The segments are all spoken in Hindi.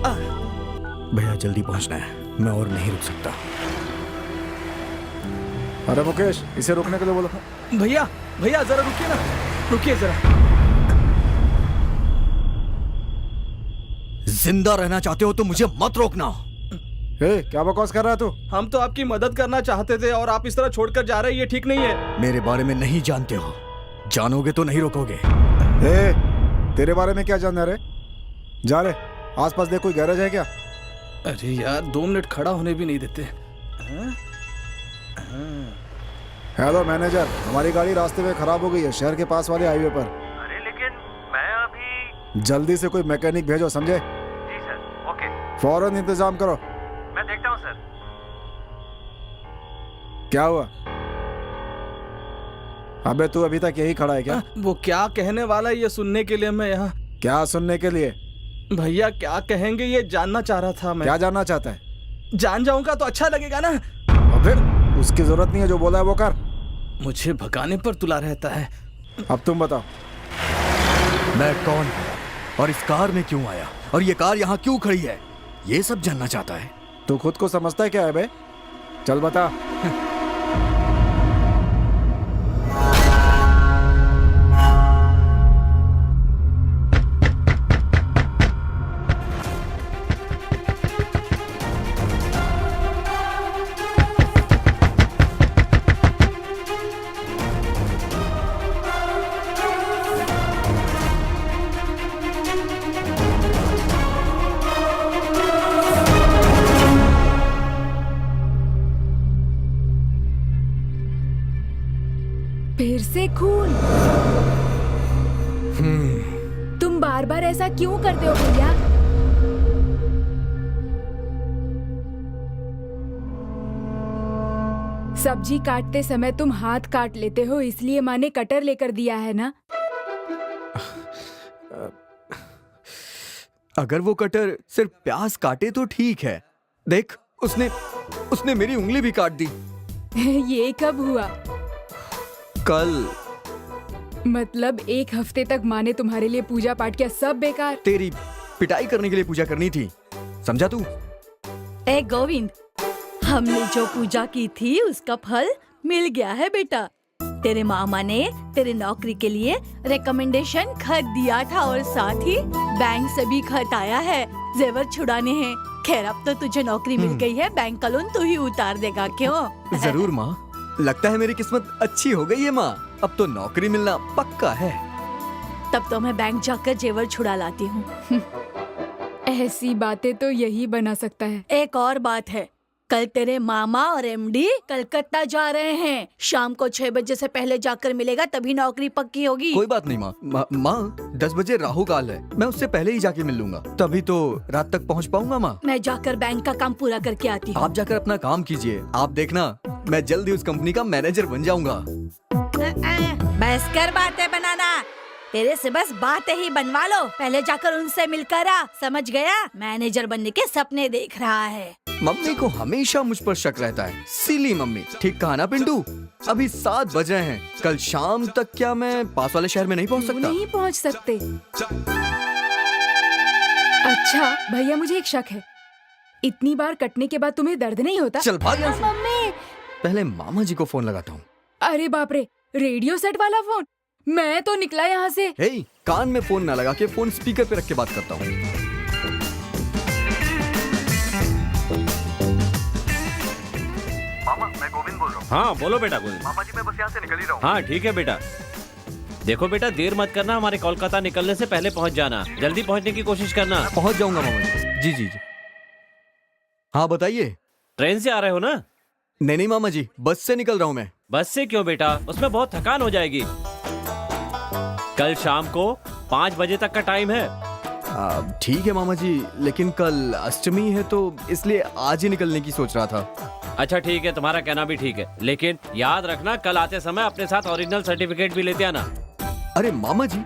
भैया जल्दी पहुंचना है, मैं और नहीं रुक सकता। अरे मुकेश, इसे रुकने के लिए बोलो। भैया भैया जरा रुकिए ना, रुकिए जरा। जिंदा रहना चाहते हो तो मुझे मत रोकना। क्या बकवास कर रहा है तू? हम तो आपकी मदद करना चाहते थे और आप इस तरह छोड़कर जा रहे हैं, ये ठीक नहीं है। मेरे बारे में नहीं जानते हो, जानोगे तो नहीं रोकोगे। तेरे बारे में क्या जानना रे? जा रे, आसपास देख कोई गैरेज है क्या? अरे यार 2 मिनट खड़ा होने भी नहीं देते। हेलो मैनेजर, हमारी गाड़ी रास्ते में खराब हो गई है शहर के पास वाले हाईवे पर। अरे लेकिन मैं अभी। जल्दी से कोई मैकेनिक भेजो, समझे? जी सर, ओके। फौरन इंतजाम करो। मैं देखता हूँ सर। क्या हुआ? अबे तू अभी तक यही खड़ा है क्या? वो क्या कहने वाला है ये सुनने के लिए मैं यहाँ। क्या सुनने के लिए? भैया क्या कहेंगे ये जानना चाह रहा था मैं। क्या जानना चाहता है? जान जाऊंगा तो अच्छा लगेगा ना। अबे उसकी जरूरत नहीं है, जो बोला है वो कर। मुझे भगाने पर तुला रहता है। अब तुम बताओ। मैं कौन हूँ और इस कार में क्यों आया और ये कार यहाँ क्यों खड़ी है, ये सब जानना चाहता है। तू खुद को समझता है क्या है बे? चल बता। फिर से खून। तुम बार बार ऐसा क्यों करते हो भैया? सब्जी काटते समय तुम हाथ काट लेते हो, इसलिए माँ ने कटर लेकर दिया है ना? अगर वो कटर सिर्फ प्याज काटे तो ठीक है। देख, उसने मेरी उंगली भी काट दी। ये कब हुआ? कल। मतलब 1 हफ्ते तक माँ ने तुम्हारे लिए पूजा पाठ किया, सब बेकार। तेरी पिटाई करने के लिए पूजा करनी थी, समझा तू? ए गोविंद, हमने जो पूजा की थी उसका फल मिल गया है बेटा। तेरे मामा ने तेरे नौकरी के लिए रिकमेंडेशन खत दिया था और साथ ही बैंक से भी खत आया है, जेवर छुड़ाने हैं। खैर अब तो तुझे नौकरी मिल गई है, बैंक का लोन तू ही उतार देगा, क्यों? जरूर माँ, लगता है मेरी किस्मत अच्छी हो गई है माँ, अब तो नौकरी मिलना पक्का है। तब तो मैं बैंक जाकर जेवर छुड़ा लाती हूँ। ऐसी बातें तो यही बना सकता है। एक और बात है, कल तेरे मामा और एमडी कलकत्ता जा रहे हैं। शाम को 6 बजे से पहले जाकर मिलेगा, तभी नौकरी पक्की होगी। कोई बात नहीं माँ। माँ 10 बजे राहु काल है, मैं उससे पहले ही जाके मिल लूंगा, तभी तो रात तक पहुँच पाऊंगा माँ। मैं जाकर बैंक का काम पूरा करके आती हूँ। आप जाकर अपना काम कीजिए, आप देखना मैं जल्दी उस कंपनी का मैनेजर बन जाऊंगा। बस कर बातें बनाना, तेरे से बस बातें ही बनवा लो। पहले जाकर उनसे मिलकर आ, समझ गया? मैनेजर बनने के सपने देख रहा है। मम्मी को हमेशा मुझ पर शक रहता है, सिली मम्मी। ठीक कहा ना पिंटू? अभी 7 बजे हैं, कल शाम तक क्या मैं पास वाले शहर में नहीं पहुंच सकता? नहीं पहुंच सकते। अच्छा भैया, मुझे एक शक है, इतनी बार कटने के बाद तुम्हें दर्द नहीं होता? चल भाग यहाँ से। मम्मी! पहले मामा जी को फोन लगाता हूँ। अरे बाप रे, रेडियो सेट वाला फोन? मैं तो निकला यहाँ से। हे, कान में फोन ना लगा के फोन स्पीकर पे रख के बात करता हूँ। मामा, मैं गोविंद बोल रहा हूँ। हाँ बोलो बेटा गोविंद। मामा जी मैं बस यहाँ से निकल ही रहा हूँ। हाँ ठीक है बेटा। देखो बेटा, देर मत करना, हमारे कोलकाता निकलने से पहले पहुँच जाना, जल्दी पहुँचने की कोशिश करना। पहुँच जाऊंगा मामा जी। जी जी जी। हाँ बताइए। ट्रेन से आ रहे हो ना? नहीं मामा जी, बस से निकल रहा हूँ मैं। बस से क्यों बेटा, उसमें बहुत थकान हो जाएगी। कल शाम को 5 बजे तक का टाइम है। ठीक है मामा जी, लेकिन कल अष्टमी है तो इसलिए आज ही निकलने की सोच रहा था। अच्छा ठीक है, तुम्हारा कहना भी ठीक है, लेकिन याद रखना कल आते समय अपने साथ ओरिजिनल सर्टिफिकेट भी लेते आना। अरे मामा जी,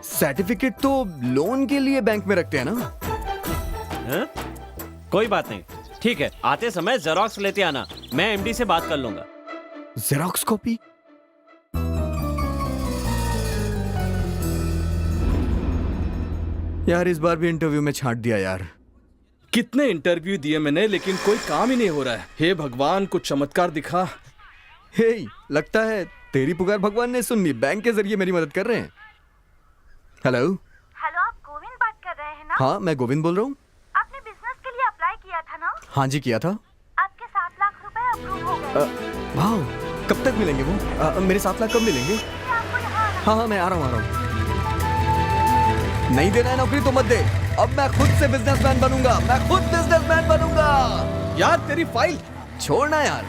सर्टिफिकेट तो लोन के लिए बैंक में रखते हैं ना? है? कोई बात नहीं, ठीक है, आते समय जेरोक्स लेते आना, मैं एमडी से बात कर लूंगा। Xerox copy? यार इस बार भी इंटरव्यू में छांट दिया यार। कितने इंटरव्यू दिए मैंने, लेकिन कोई काम ही नहीं हो रहा है। हे भगवान, कुछ चमत्कार दिखा। हे, लगता है तेरी पुकार भगवान ने सुन ली। बैंक के जरिए मेरी मदद कर रहे हैं। हेलो। हेलो, आप गोविंद बात कर रहे हैं ना? हाँ, मैं गोविंद बोल रहा हूँ। आपने बिजनेस के लिए अप्लाई किया था ना? हाँ जी, किया था। आपके 7 लाख रुपए अप्रूव हो गए। वाह, कब तक मिलेंगे वो? मेरे 7 लाख कब मिलेंगे? मैं आपको यहाँ हाँ हाँ, मैं आ रहा हूँ। नहीं देना है नौकरी तो मत दे। अब मैं खुद से बिजनेसमैन बनूंगा। मैं खुद बिजनेसमैन बनूंगा। यार तेरी फाइल छोड़ना यार।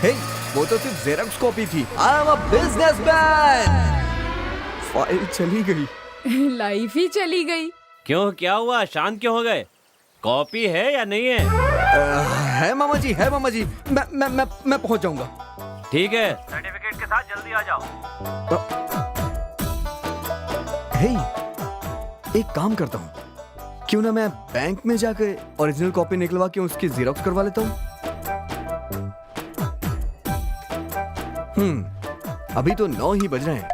हे, वो तो सिर्फ जेरॉक्स कॉपी थी। I am a businessman. File चली गई। लाइफ ही चली गई। क्यों, क्या हुआ? शांत क्यों हो गए? कॉपी है या नहीं है? है मामा जी, है मामा जी। मैं पहुंच जाऊंगा। ठीक है। सर्टिफिकेट के साथ जल्दी आ जाओ। हे, एक काम करता हूँ, क्यों ना मैं बैंक में जाकर ओरिजिनल कॉपी निकलवा के उसकी जेरॉक्स करवा लेता हूँ। अभी तो 9 ही बज रहे हैं।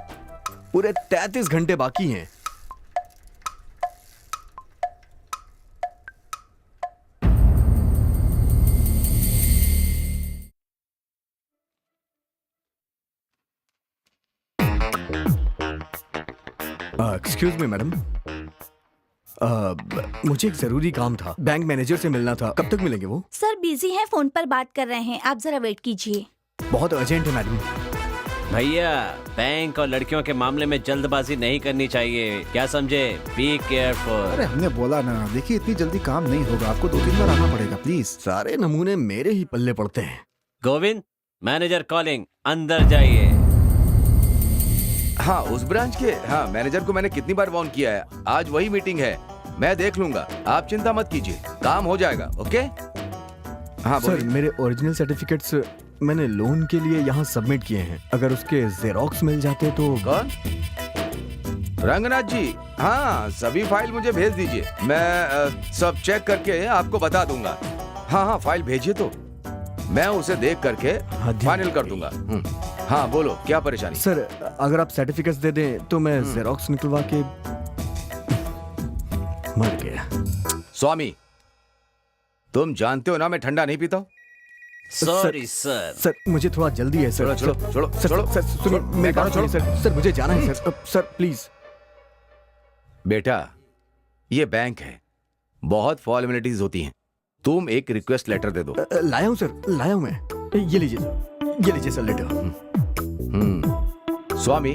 पूरे 33 घंटे बाकी हैं। एक्सक्यूज मी मैडम, मुझे एक जरूरी काम था। बैंक मैनेजर से मिलना था। कब तक मिलेंगे वो? सर बिजी हैं, फोन पर बात कर रहे हैं, आप जरा वेट कीजिए। बहुत अर्जेंट है मैडम। भैया, बैंक और लड़कियों के मामले में जल्दबाजी नहीं करनी चाहिए, क्या समझे? Be careful. अरे हमने बोला ना, देखिए इतनी जल्दी काम नहीं होगा, आपको 2-3 बार आना पड़ेगा प्लीज। सारे नमूने मेरे ही पल्ले पड़ते हैं। गोविंद, मैनेजर कॉलिंग, अंदर जाइए। हाँ, उस ब्रांच के हाँ मैनेजर को मैंने कितनी बार वार्न किया है। आज वही मीटिंग है, मैं देख लूंगा, आप चिंता मत कीजिए, काम हो जाएगा। ओके? हाँ सर, बोलिए। मेरे ओरिजिनल सर्टिफिकेट्स मैंने लोन के लिए यहाँ सबमिट किए हैं। अगर उसके जेरॉक्स मिल जाते तो। कौन? रंगनाथ जी? हाँ, सभी फाइल मुझे भेज दीजिए, मैं सब चेक करके आपको बता दूंगा। हाँ हाँ, फाइल भेजिए तो मैं उसे देख करके फाइनल कर दूंगा। हाँ बोलो, क्या परेशानी? सर, अगर आप सर्टिफिकेट्स दे दें तो मैं जेरॉक्स निकलवा के मर गया। स्वामी, तुम जानते हो ना मैं ठंडा नहीं पीता हूँ। Sorry sir. सर, मुझे थोड़ा जल्दी है सर। छोड़ो, छोड़ो, सर, छोड़ो। सर, सुनिए, छोड़ो, मेरी बात छोड़ो। सुनिए सर। मुझे जाना है सर। Sir please. बेटा, ये बैंक है, बहुत फॉर्मेलिटीज होती हैं। तुम एक रिक्वेस्ट लेटर दे दो। लाया हूँ सर, लाया हूँ मैं। ये लीजिए सर लेटर। स्वामी,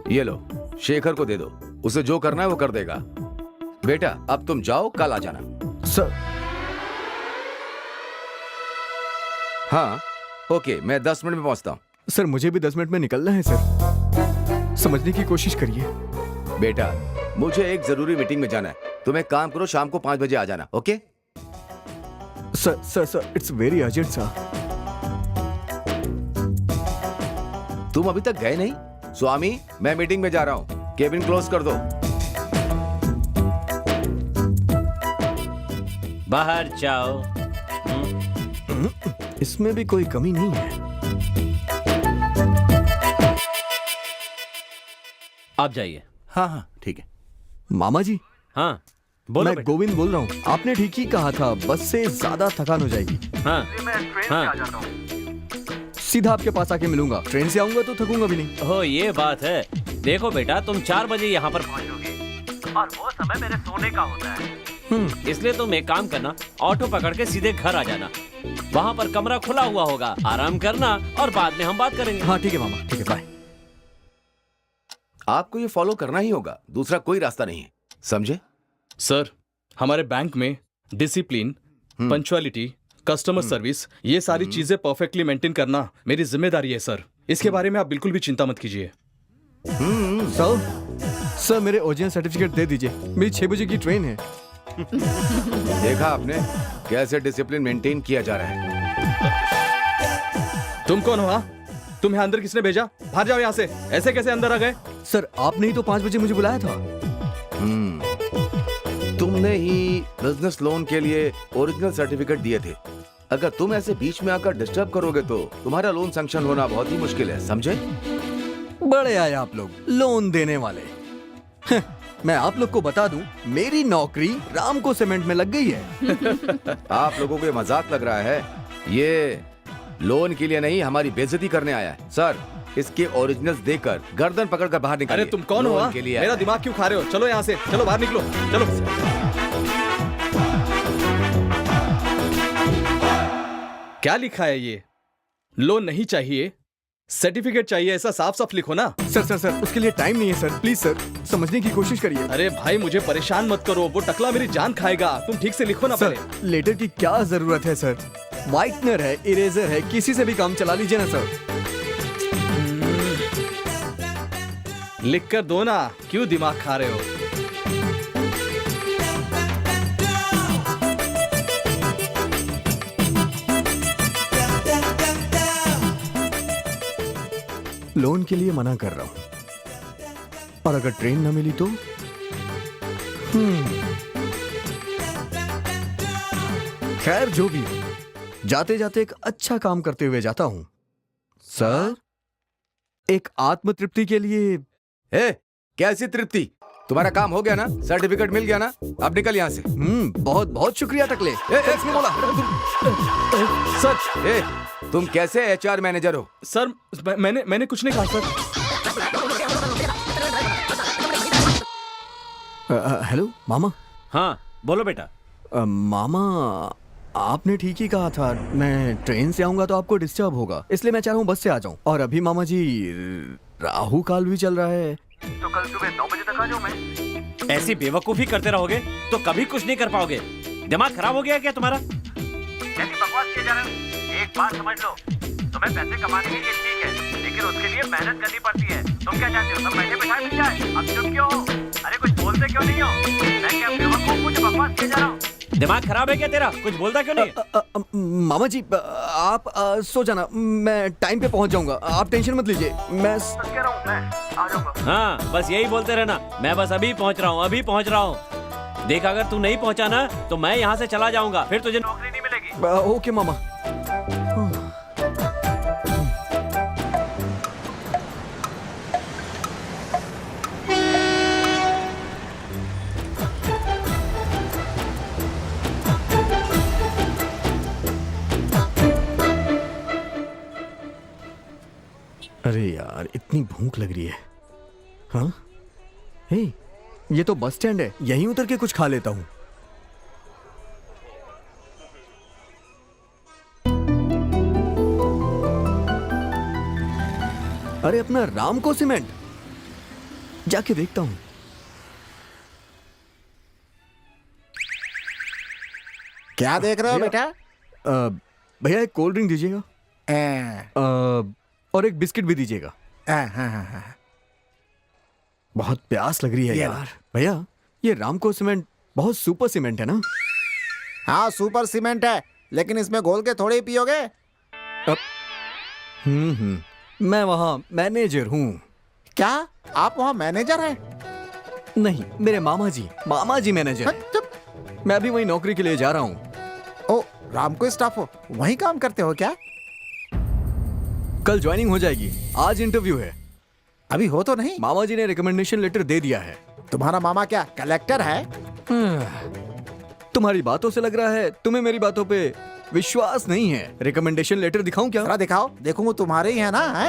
ये लो, शेखर को दे दो, उसे जो करना है वो कर देगा। बेटा, अब तुम जाओ, कल आ जाना। सर। हाँ ओके, मैं 10 मिनट में पहुंचता हूँ। सर, मुझे भी 10 मिनट में निकलना है सर, समझने की कोशिश करिए। बेटा, मुझे एक जरूरी मीटिंग में जाना है, तुम एक काम करो, शाम को 5 बजे आ जाना। Okay? Sir, it's very urgent sir. तुम अभी तक गए नहीं? स्वामी, मैं मीटिंग में जा रहा हूँ, केबिन क्लोज कर दो। बाहर जाओ। इसमें भी कोई कमी नहीं है। आप जाइए। हाँ हाँ ठीक है। मामा जी, हाँ बोलो मैं बेटा। गोविंद बोल रहा हूँ। आपने ठीक ही कहा था, बस से ज्यादा थकान हो जाएगी। हाँ मैं ट्रेन से हाँ। आ जाता हूँ। सीधा आपके पास आके मिलूंगा। ट्रेन से आऊंगा तो थकूंगा भी नहीं। हो, ये बात है। देखो बेटा, तुम 4 बजे यहाँ पर पहुंचोगे और वो समय मेरे सोने का होता है। इसलिए तुम एक काम करना, ऑटो पकड़ के सीधे घर आ जाना। वहाँ पर कमरा खुला हुआ होगा, आराम करना और बाद में हम बात करेंगे। हाँ ठीक है मामा, ठीक है, बाय। आपको ये फॉलो करना ही होगा, दूसरा कोई रास्ता नहीं है, समझे? सर, हमारे बैंक में डिसिप्लिन, पंक्चुअलिटी, कस्टमर सर्विस, ये सारी चीजें परफेक्टली मेंटेन करना मेरी जिम्मेदारी है सर। इसके बारे में आप बिल्कुल भी चिंता मत कीजिए। सर, मेरे ओरिजिनल सर्टिफिकेट दे दीजिए, मेरी 6 बजे की ट्रेन है। देखा आपने कैसे डिसिप्लिन मेंटेन किया जा रहा है। तुम कौन हो? हाँ, तुम्हें अंदर किसने भेजा? बाहर जाओ यहाँ से। ऐसे कैसे अंदर आ गए? सर, आपने ही तो 5 बजे मुझे बुलाया था। तुमने ही बिजनेस लोन के लिए ओरिजिनल सर्टिफिकेट दिए थे। अगर तुम ऐसे बीच में आकर डिस्टर्ब करोगे तो तुम्हारा लोन सैंक्शन होना बहुत ही मुश्किल है, समझे? बड़े आए आप लोग, लोन देने वाले। मैं आप लोग को बता दूं, मेरी नौकरी रामको सीमेंट में लग गई है। आप लोगों को ये मजाक लग रहा है? ये लोन के लिए नहीं, हमारी बेइज्जती करने आया है। सर, इसके ओरिजिनल्स देकर गर्दन पकड़कर बाहर निकालिए। अरे तुम कौन हो? लोन हाँ? के लिए मेरा आया है। दिमाग क्यों खा रहे हो? चलो यहाँ से, चलो बाहर निकलो, चलो। क्या लिखा है ये? लोन नहीं चाहिए, सर्टिफिकेट चाहिए, ऐसा साफ साफ लिखो ना। सर उसके लिए टाइम नहीं है सर, प्लीज सर समझने की कोशिश करिए। अरे भाई मुझे परेशान मत करो, वो टकला मेरी जान खाएगा। तुम ठीक से लिखो ना सर पहले। लेटर की क्या जरूरत है सर? व्हाइटनर है, इरेजर है, किसी से भी काम चला लीजिए ना सर। लिख कर दो ना, क्यों दिमाग खा रहे हो? लोन के लिए मना कर रहा हूं, और अगर ट्रेन न मिली तो खैर जो भी हो, जाते जाते एक अच्छा काम करते हुए जाता हूं। सर, एक आत्म तृप्ति के लिए। ए, कैसी तृप्ति? तुम्हारा काम हो गया ना? सर्टिफिकेट मिल गया ना? अब निकल यहाँ से। बहुत बहुत शुक्रिया टकले। किसने बोला? सर, ए, तुम कैसे एचआर मैनेजर हो? सर मैंने कुछ नहीं कहा सर। हेलो मामा। हाँ बोलो बेटा। मामा, आपने ठीक ही कहा था, मैं ट्रेन से आऊंगा तो आपको डिस्टर्ब होगा, इसलिए मैं चाह रहा हूँ बस से आ जाऊं। और अभी मामा जी राहु काल भी चल रहा है। तो कल सुबह 9 बजे तक आ जाऊं मैं। ऐसी बेवकूफी करते रहोगे तो कभी कुछ नहीं कर पाओगे। दिमाग खराब हो गया क्या तुम्हारा? कैसी बकवास किए जा रहे हो? एक बात समझ लो, तुम्हें पैसे कमाने के लिए ठीक है, लेकिन उसके लिए मेहनत करनी पड़ती है। तुम क्या चाहते हो, सब बैठे बिठाए मिल जाए? अब चुप क्यों हो? अरे कुछ बोलते क्यों नहीं हो? मैं क्या बेवकूफ हूँ जो बकवास किए जा रहा हूँ? दिमाग खराब है क्या तेरा? कुछ बोलता क्यों नहीं? मामा जी आप सो जाना, मैं टाइम पे पहुंच जाऊंगा, आप टेंशन मत लीजिए। मैं बस कह रहा हूँ, मैं आ जाऊंगा। हाँ बस यही बोलते रहना, मैं बस अभी पहुंच रहा हूँ, अभी पहुंच रहा हूँ। देख अगर तू नहीं पहुंचा ना तो मैं यहाँ से चला जाऊंगा, फिर तुझे नौकरी नहीं मिलेगी। ओके मामा। अरे यार, इतनी भूख लग रही है। हाँ, हे, ये तो बस स्टैंड है, यहीं उतर के कुछ खा लेता हूँ। अरे अपना रामको सीमेंट, जाके देखता हूँ। क्या देख रहे हो बेटा? भैया एक कोल्ड ड्रिंक दीजिएगा, और एक बिस्किट भी दीजिएगा। बहुत प्यास लग रही है यार। भैया ये रामको सीमेंट बहुत सुपर सीमेंट है ना? हाँ सुपर सीमेंट है, लेकिन इसमें घोल के थोड़े ही पियोगे। मैं वहाँ मैनेजर हूँ। क्या आप वहाँ मैनेजर हैं? नहीं, मेरे मामा जी मैनेजर हैं। चुप। मैं भी वही नौकरी के लिए जा रहा हूँ। ओ, रामको स्टाफ हो, वहीं काम करते हो क्या? कल ज्वाइनिंग हो जाएगी, आज इंटरव्यू है। अभी हो तो नहीं? मामा जी ने रिकमेंडेशन लेटर दे दिया है। तुम्हारा मामा क्या कलेक्टर है? तुम्हारी बातों से लग रहा है तुम्हें मेरी बातों पे विश्वास नहीं है। रिकमेंडेशन लेटर दिखाऊं क्या? जरा दिखाओ, देखूंगा तुम्हारे ही है ना? है?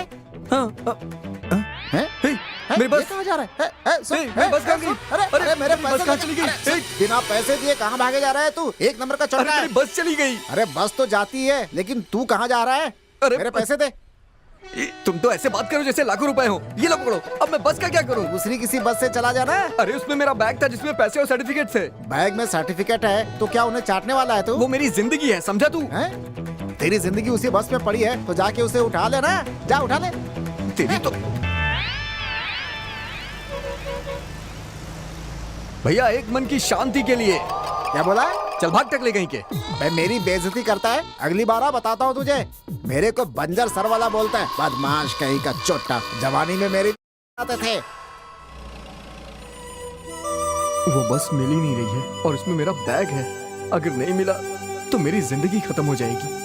हैं? हे, मेरे ये बस कहाँ जा रहा है? सुन, मेरी बस कहाँ गई? अरे मेरे मेरी पैसे बस कहाँ चली गई? अरे, बिना पैसे दिए कहाँ भागे जा रहा है तू? एक नंबर का अरे चढ़ रहा मेरी है। बस चली गई। अरे बस तो जाती है, लेकिन तू कहाँ जा रहा है? अरे मेरे पैसे दे। तुम तो ऐसे बात करो जैसे लाखों रुपए हो। ये लो पकड़ो, अब मैं बस का क्या करूं? दूसरी किसी बस से चला जाना। अरे उसमें मेरा बैग था जिसमें पैसे और सर्टिफिकेट थे। बैग में सर्टिफिकेट है तो क्या उन्हें चाटने वाला है तू? वो मेरी जिंदगी है, समझा तू? हैं? तेरी जिंदगी उसी बस में पड़ी है तो जाके उसे उठा लेना। जा उठा ले। तेरी तो भैया एक मन की शांति के लिए। क्या बोला? चल भाग टकले कहीं के। मैं मेरी बेइज्जती करता है? अगली बार बताता हूँ तुझे। मेरे को बंजर सर वाला बोलता है, बदमाश कहीं का चोटा। जवानी में मेरी आते थे। वो बस मिल ही नहीं रही है और उसमें मेरा बैग है। अगर नहीं मिला तो मेरी जिंदगी खत्म हो जाएगी।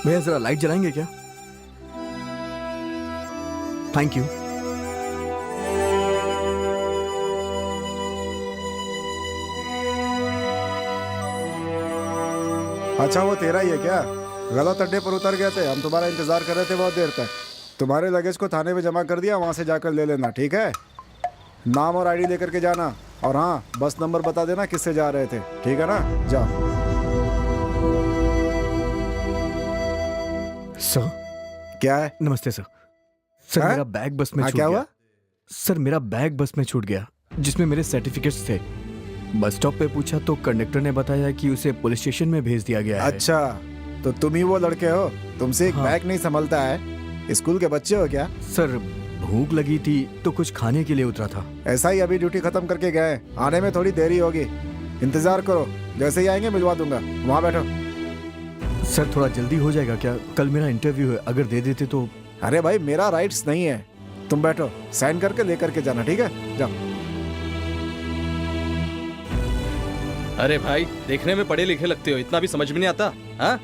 भैया जरा लाइट जलाएंगे क्या? Thank you. अच्छा वो तेरा ही है क्या? गलत अड्डे पर उतर गए थे, हम तुम्हारा इंतजार कर रहे थे बहुत देर तक। तुम्हारे लगेज को थाने में जमा कर दिया, वहाँ से जाकर ले लेना, ठीक है? नाम और आईडी लेकर के जाना, और हाँ बस नंबर बता देना किससे जा रहे थे, ठीक है ना? जाओ। सर क्या है? नमस्ते सर। सर हाँ? मेरा बैग बस में हाँ, छूट क्या गया। हुआ? सर मेरा बैग बस में छूट गया जिसमें मेरे सर्टिफिकेट्स थे। बस स्टॉप पे पूछा तो कंडक्टर ने बताया कि उसे पुलिस स्टेशन में भेज दिया गया है। अच्छा तो तुम ही वो लड़के हो? तुमसे एक हाँ। बैग नहीं संभलता है? स्कूल के बच्चे हो क्या? सर भूख लगी थी तो कुछ खाने के लिए उतरा था। ऐसा ही अभी ड्यूटी खत्म करके गए, आने में थोड़ी देरी होगी। इंतजार करो, जैसे ही आएंगे मिलवा दूंगा। वहाँ बैठो। सर थोड़ा जल्दी हो जाएगा क्या? कल मेरा इंटरव्यू है, अगर दे देते तो। अरे भाई मेरा राइट्स नहीं है, तुम बैठो, साइन करके लेकर के जाना, ठीक है? जाओ। अरे भाई देखने में पढ़े लिखे लगते हो, इतना भी समझ में नहीं आता। हाँ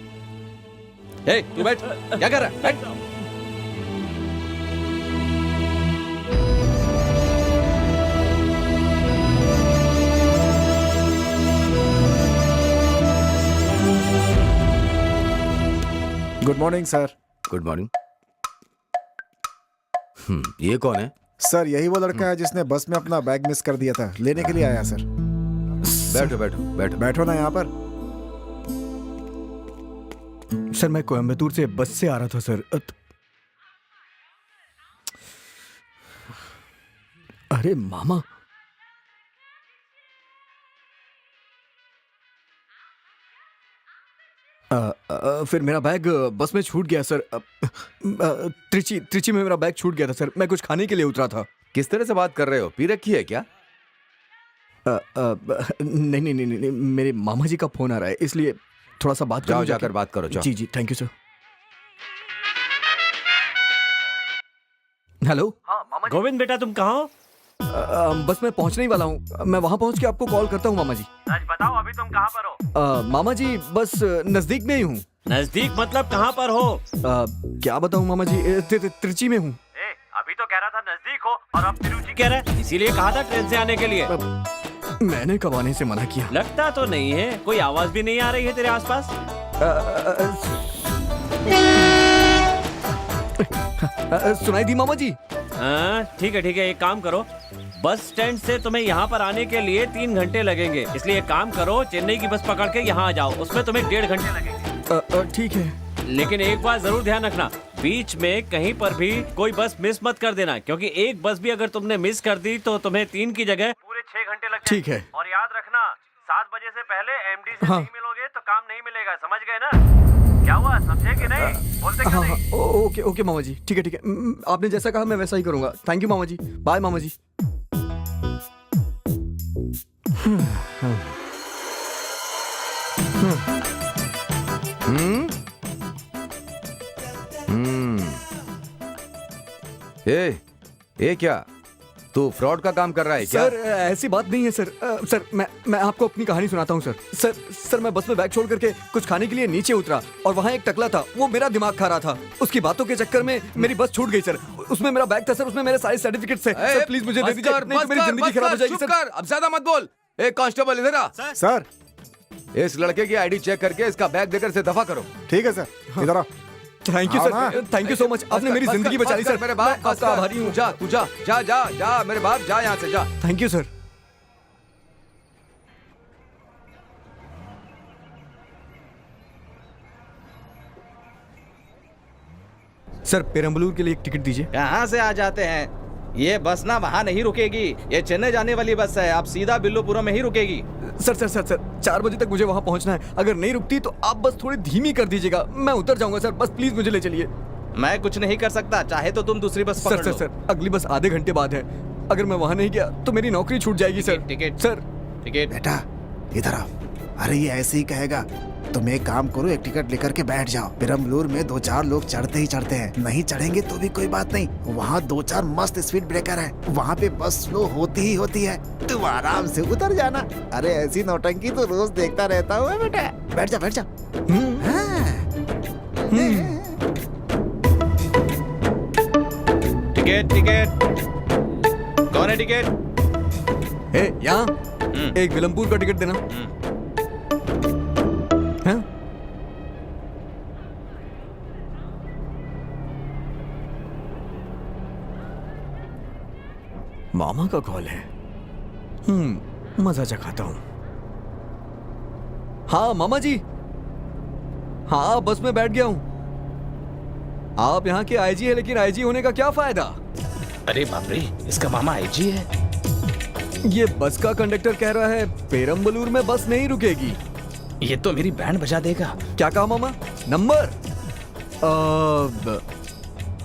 ए तू बैठ, क्या कर रहा है? बैठ। Good morning sir. Good morning. ये कौन है? सर यही वो लड़का है जिसने बस में अपना बैग मिस कर दिया था, लेने के लिए आया सर। बैठो बैठो बैठो। बैठो ना यहाँ पर। सर मैं कोयम्बतूर से बस से आ रहा था सर। अरे मामा, फिर मेरा बैग बस में छूट गया सर। त्रिची में मेरा बैग छूट गया था सर। मैं कुछ खाने के लिए उतरा था। किस तरह से बात कर रहे हो? पी रखी है क्या? नहीं नहीं नहीं नहीं, मेरे मामा जी का फोन आ रहा है, इसलिए थोड़ा सा बात जाओ करो जाकर बात करो, जाओ। जी जी थैंक यू सर। हेलो। हाँ मामा जी। गोविंद बेटा तुम कहाँ हो? बस मैं पहुंचने ही वाला हूँ। मैं वहां पहुंच के आपको कॉल करता हूँ मामा जी। सच बताओ अभी तुम कहाँ पर हो? मामा जी बस नजदीक में ही हूँ। नजदीक मतलब कहाँ पर हो? क्या बताऊँ मामा जी, त्रिची में हूँ। ए अभी तो कह रहा था नजदीक हो और अब तिरुचि कह रहा है इसीलिए कहा था ट्रेन से आने के लिए। मैंने कब आने से मना किया? लगता तो नहीं है, कोई आवाज भी नहीं आ रही है तेरे आसपास। सुनाई दी मामा जी? हाँ ठीक है, एक काम करो, बस स्टैंड से तुम्हें यहाँ पर आने के लिए 3 घंटे लगेंगे, इसलिए एक काम करो चेन्नई की बस पकड़ के यहाँ आ जाओ, उसमें तुम्हें 1.5 घंटे लगेंगे। ठीक है। लेकिन एक बात जरूर ध्यान रखना, बीच में कहीं पर भी कोई बस मिस मत कर देना, क्योंकि एक बस भी अगर तुमने मिस कर दी तो तुम्हें 3 की जगह पूरे 6 घंटे लग ठीक है। और याद रखना 7 बजे से पहले एमडी से हाँ। नहीं मिलोगे तो काम नहीं मिलेगा, समझ गए ना? क्या हुआ, समझे कि नहीं? बोलते क्यों हाँ हाँ नहीं? ओके ओके मामा जी, ठीक है। आपने जैसा कहा मैं वैसा ही करूंगा। थैंक यू मामा जी। बाय मामा जी। ये क्या? तू फ्रॉड का काम कर रहा है क्या? सर ऐसी बात नहीं है सर। सर मैं आपको अपनी कहानी सुनाता हूँ सर। सर मैं बस में बैग छोड़ करके कुछ खाने के लिए नीचे उतरा और वहाँ एक टकला था, वो मेरा दिमाग खा रहा था। उसकी बातों के चक्कर में मेरी बस छूट गई सर। उसमें मेरा बैग था सर, उसमें मेरे सारे सर्टिफिकेट्स थे। सर प्लीज मुझे दे दीजिए, नहीं तो मेरी जिंदगी खराब हो जाएगी चुप सर। कर, अब ज्यादा मत बोल। एक कांस्टेबल इधर आ। सर इस लड़के की आईडी चेक करके इसका बैग देकर से दफा करो। ठीक है सर, इधर आओ। थैंक यू हाँ sir, thank you so much. आपने मेरी जिंदगी बचा ली सर। मेरे बाप, मैं आपका आभारी हूँ। जा तू जा जा जा जा मेरे बाप, जा यहाँ से जा। Thank you sir. Sir Perambalur के लिए एक टिकट दीजिए। कहाँ से आ जाते हैं? ये बस ना वहाँ नहीं रुकेगी, ये चेन्नई जाने वाली बस है, आप सीधा बिल्लुपुरम में ही रुकेगी। सर 4 बजे तक मुझे वहाँ पहुँचना है। अगर नहीं रुकती तो आप बस थोड़ी धीमी कर दीजिएगा, मैं उतर जाऊंगा सर। बस प्लीज मुझे ले चलिए। मैं कुछ नहीं कर सकता, चाहे तो तुम दूसरी बस पकड़ लो। सर अगली बस आधे घंटे बाद है। अगर मैं वहाँ नहीं गया तो मेरी नौकरी छूट जाएगी सर। Ticket sir ticket. बेटा इधर आओ। अरे ये ऐसे ही कहेगा। तुम एक काम करो, एक टिकट लेकर के बैठ जाओ। पेरम्बलूर में 2-4 लोग चढ़ते ही चढ़ते हैं, नहीं चढ़ेंगे तो भी कोई बात नहीं। वहाँ 2-4 मस्त स्पीड ब्रेकर है, वहाँ पे बस स्लो होती ही होती है, तुम आराम से उतर जाना। अरे ऐसी नौटंकी तो रोज देखता रहता हूँ बेटा। बैठ जा बैठ जा। हाँ। टिकट टिकट कौन है टिकट? ए, यहाँ एक विलमपुर का टिकट देना। हाँ? मामा का कॉल है। मजा चखाता हूं। हाँ मामा जी, हाँ बस में बैठ गया हूं। आप यहाँ के आईजी है, लेकिन आईजी होने का क्या फायदा? अरे बाप रे, इसका मामा आईजी है। ये बस का कंडक्टर कह रहा है पेरम्बलूर में बस नहीं रुकेगी। ये तो मेरी बैंड बजा देगा। क्या कहा मामा? नंबर?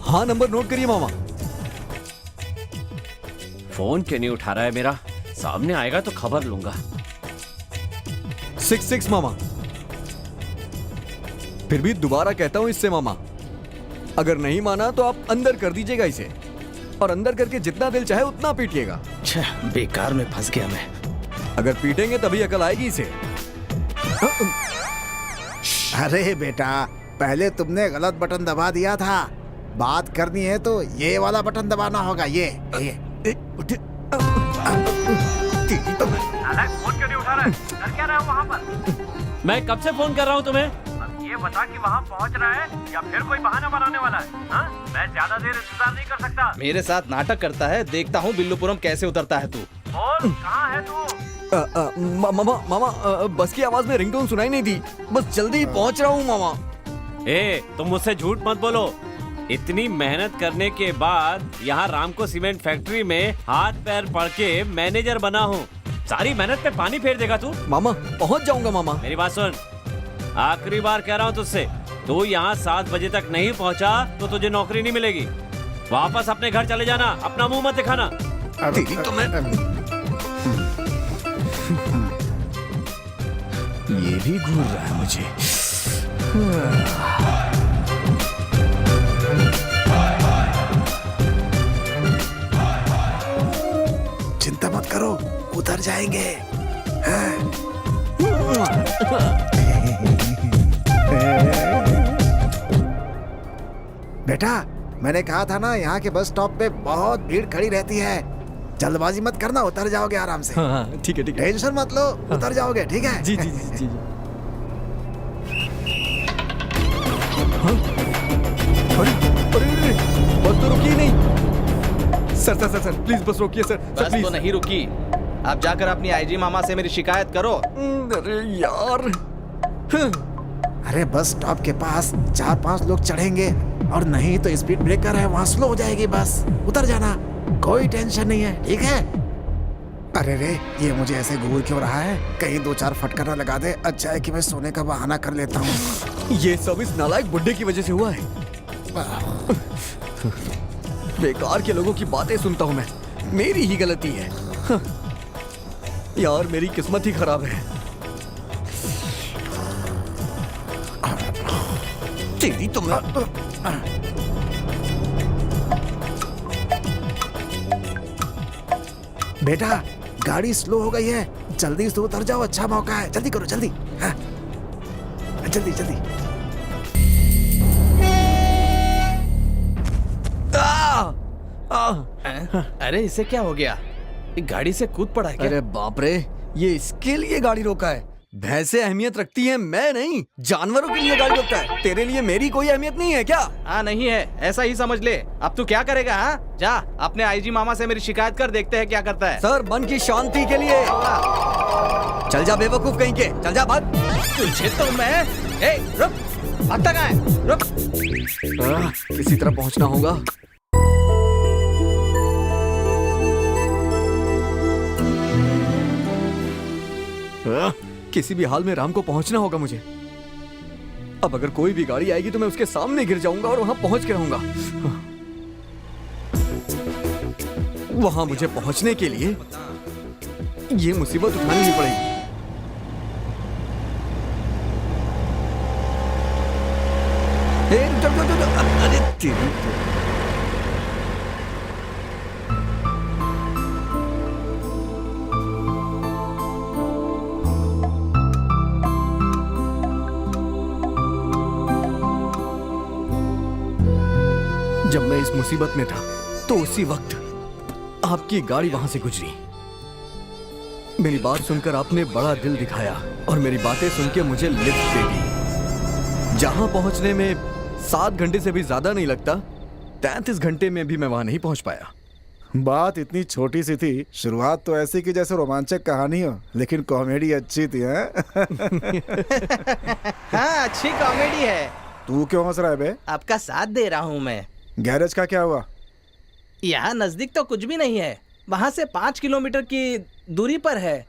हाँ नंबर नोट करिए मामा। फोन क्यों नहीं उठा रहा है मेरा? सामने आएगा तो खबर लूंगा। 66 मामा। फिर भी दोबारा कहता हूं इससे मामा, अगर नहीं माना तो आप अंदर कर दीजिएगा इसे, और अंदर करके जितना दिल चाहे उतना पीटिएगा। बेकार में फंस गया मैं। अगर पीटेंगे तभी अकल आएगी इसे। अरे बेटा, पहले तुमने गलत बटन दबा दिया था। बात करनी है तो ये वाला बटन दबाना होगा। ये नालायक, फोन क्यों नहीं उठा रहा है? कर क्या रहा है वहाँ पर? मैं कब से फोन कर रहा हूँ तुम्हें? अब ये बता कि वहाँ पहुँच रहा है या फिर कोई बहाना बनाने वाला है? हाँ? मैं ज्यादा देर इंतजार नहीं कर सकता। मेरे साथ नाटक करता है, देखता हूँ बिल्लुपुरम कैसे उतरता है तू। बोल, कहाँ है तू? मामा बस की आवाज में रिंगटोन सुनाई नहीं दी। बस जल्दी पहुंच रहा हूँ मामा। ए, तुम मुझसे झूठ मत बोलो। इतनी मेहनत करने के बाद यहाँ रामको सीमेंट फैक्ट्री में हाथ पैर पड़ के मैनेजर बना हूँ। सारी मेहनत पे पानी फेर देगा तू? मामा पहुंच जाऊंगा मामा। मेरी बात सुन, आखिरी बार कह रहा हूँ तुझसे, तू यहाँ 7 बजे तक नहीं पहुँचा तो तुझे नौकरी नहीं मिलेगी। वापस अपने घर चले जाना, अपना मुंह मत दिखाना। तेरी तो मैं ये भी घूर रहा है मुझे। चिंता मत करो, उतर जाएंगे। हाँ। बेटा, मैंने कहा था ना, यहाँ के बस स्टॉप पे बहुत भीड़ खड़ी रहती है। जल्दबाजी मत करना, उतर जाओगे आराम से। हाँ ठीक है ठीक है। टेंशन मत लो, उतर जाओगे, ठीक है? जी जी जी जी। हाँ? अरे अरे अरे, बस तो रुकी ही नहीं। Sir sir sir sir please बस रोकिए सर। बस तो नहीं रुकी। आप जाकर अपनी आईजी मामा से मेरी शिकायत करो। अरे यार। अरे बस स्टॉप के पास 4-5 लोग चढ़ेंगे, और नहीं तो स्पीड ब्रेकर है, वहाँ स्लो हो जाएगी बस। उतर जाना, कोई टेंशन नहीं है, ठीक है? अरे रे, ये मुझे ऐसे घूर क्यों रहा है? कहीं 2-4 फटकार ना लगा दे। अच्छा है कि मैं सोने का बहाना कर लेता हूँ। ये सब इस नालायक बुड्ढे की वजह से हुआ है। बेकार के लोगों की बातें सुनता हूँ मैं। मेरी ही गलती है। यार मेरी किस्मत ही खराब है। तेरी तो मैं बेटा, गाड़ी स्लो हो गई है, जल्दी से उतर जाओ, अच्छा मौका है। जल्दी करो, जल्दी। हाँ, जल्दी जल्दी। अरे इसे क्या हो गया? ये गाड़ी से कूद पड़ा है क्या? अरे बाप रे, ये इसके लिए गाड़ी रोका है। भैंसे अहमियत रखती हैं, मैं नहीं। जानवरों के लिए गाड़ी रोकता है। तेरे लिए मेरी कोई अहमियत नहीं है क्या? हाँ नहीं है, ऐसा ही समझ ले। अब तू क्या करेगा? हाँ जा अपने आईजी मामा से मेरी शिकायत कर, देखते हैं क्या करता है। सर मन की शांति के लिए। चल जा बेवकूफ कहीं के, चल जा भाग। तुझे तो मैं रुक, भागता कहाँ है? रुक। किसी तरह पहुंचना होगा। किसी भी हाल में राम को पहुंचना होगा मुझे। अब अगर कोई भी गाड़ी आएगी तो मैं उसके सामने गिर जाऊंगा और वहां पहुंच के रहूंगा। वहां मुझे पहुंचने के लिए ये मुसीबत उठानी ही पड़ेगी। अरे तेरी जब मैं इस मुसीबत में था तो उसी वक्त आपकी गाड़ी वहां से गुजरी। मेरी बात सुनकर आपने बड़ा दिल दिखाया और मेरी बातें सुन के मुझे लिफ्ट दे दी। जहां पहुंचने में 7 घंटे से भी ज्यादा नहीं लगता, 33 घंटे में भी मैं वहां नहीं पहुंच पाया। बात इतनी छोटी सी थी, शुरुआत तो ऐसी की जैसे रोमांचक कहानी हो, लेकिन कॉमेडी अच्छी थी। हैं? हाँ, अच्छी कॉमेडी है। तू क्यों हंस रहा है बे? आपका साथ दे रहा हूँ मैं। गैरेज का क्या हुआ? यहाँ नजदीक तो कुछ भी नहीं है, वहां से 5 किलोमीटर की दूरी पर है।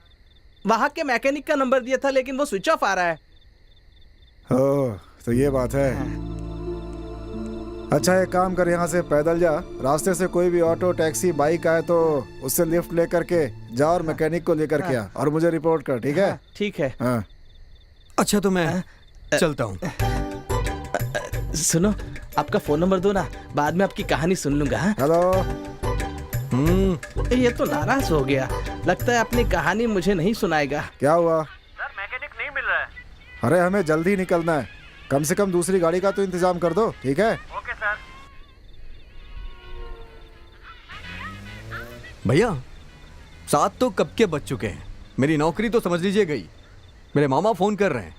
वहां के मैकेनिक का नंबर दिया था लेकिन वो स्विच ऑफ आ रहा है। ओह, तो ये बात है। अच्छा, एक काम कर, यहाँ से पैदल जा, रास्ते से कोई भी ऑटो, टैक्सी, बाइक आए तो उससे लिफ्ट लेकर के जा और मैकेनिक को लेकर के आ और मुझे रिपोर्ट कर, ठीक है? ठीक है। हाँ। अच्छा तो मैं चलता हूँ। सुनो, आपका फोन नंबर दो ना, बाद में आपकी कहानी सुन लूंगा। हाँ? हेलो। ये तो नाराज हो गया, लगता है अपनी कहानी मुझे नहीं सुनाएगा। क्या हुआ? सर मैकेनिक नहीं मिल रहा है। अरे हमें जल्दी निकलना है, कम से कम दूसरी गाड़ी का तो इंतजाम कर दो, ठीक है? Okay sir. भैया 7 तो कब के बज चुके हैं, मेरी नौकरी तो समझ लीजिए गई। मेरे मामा फोन कर रहे हैं,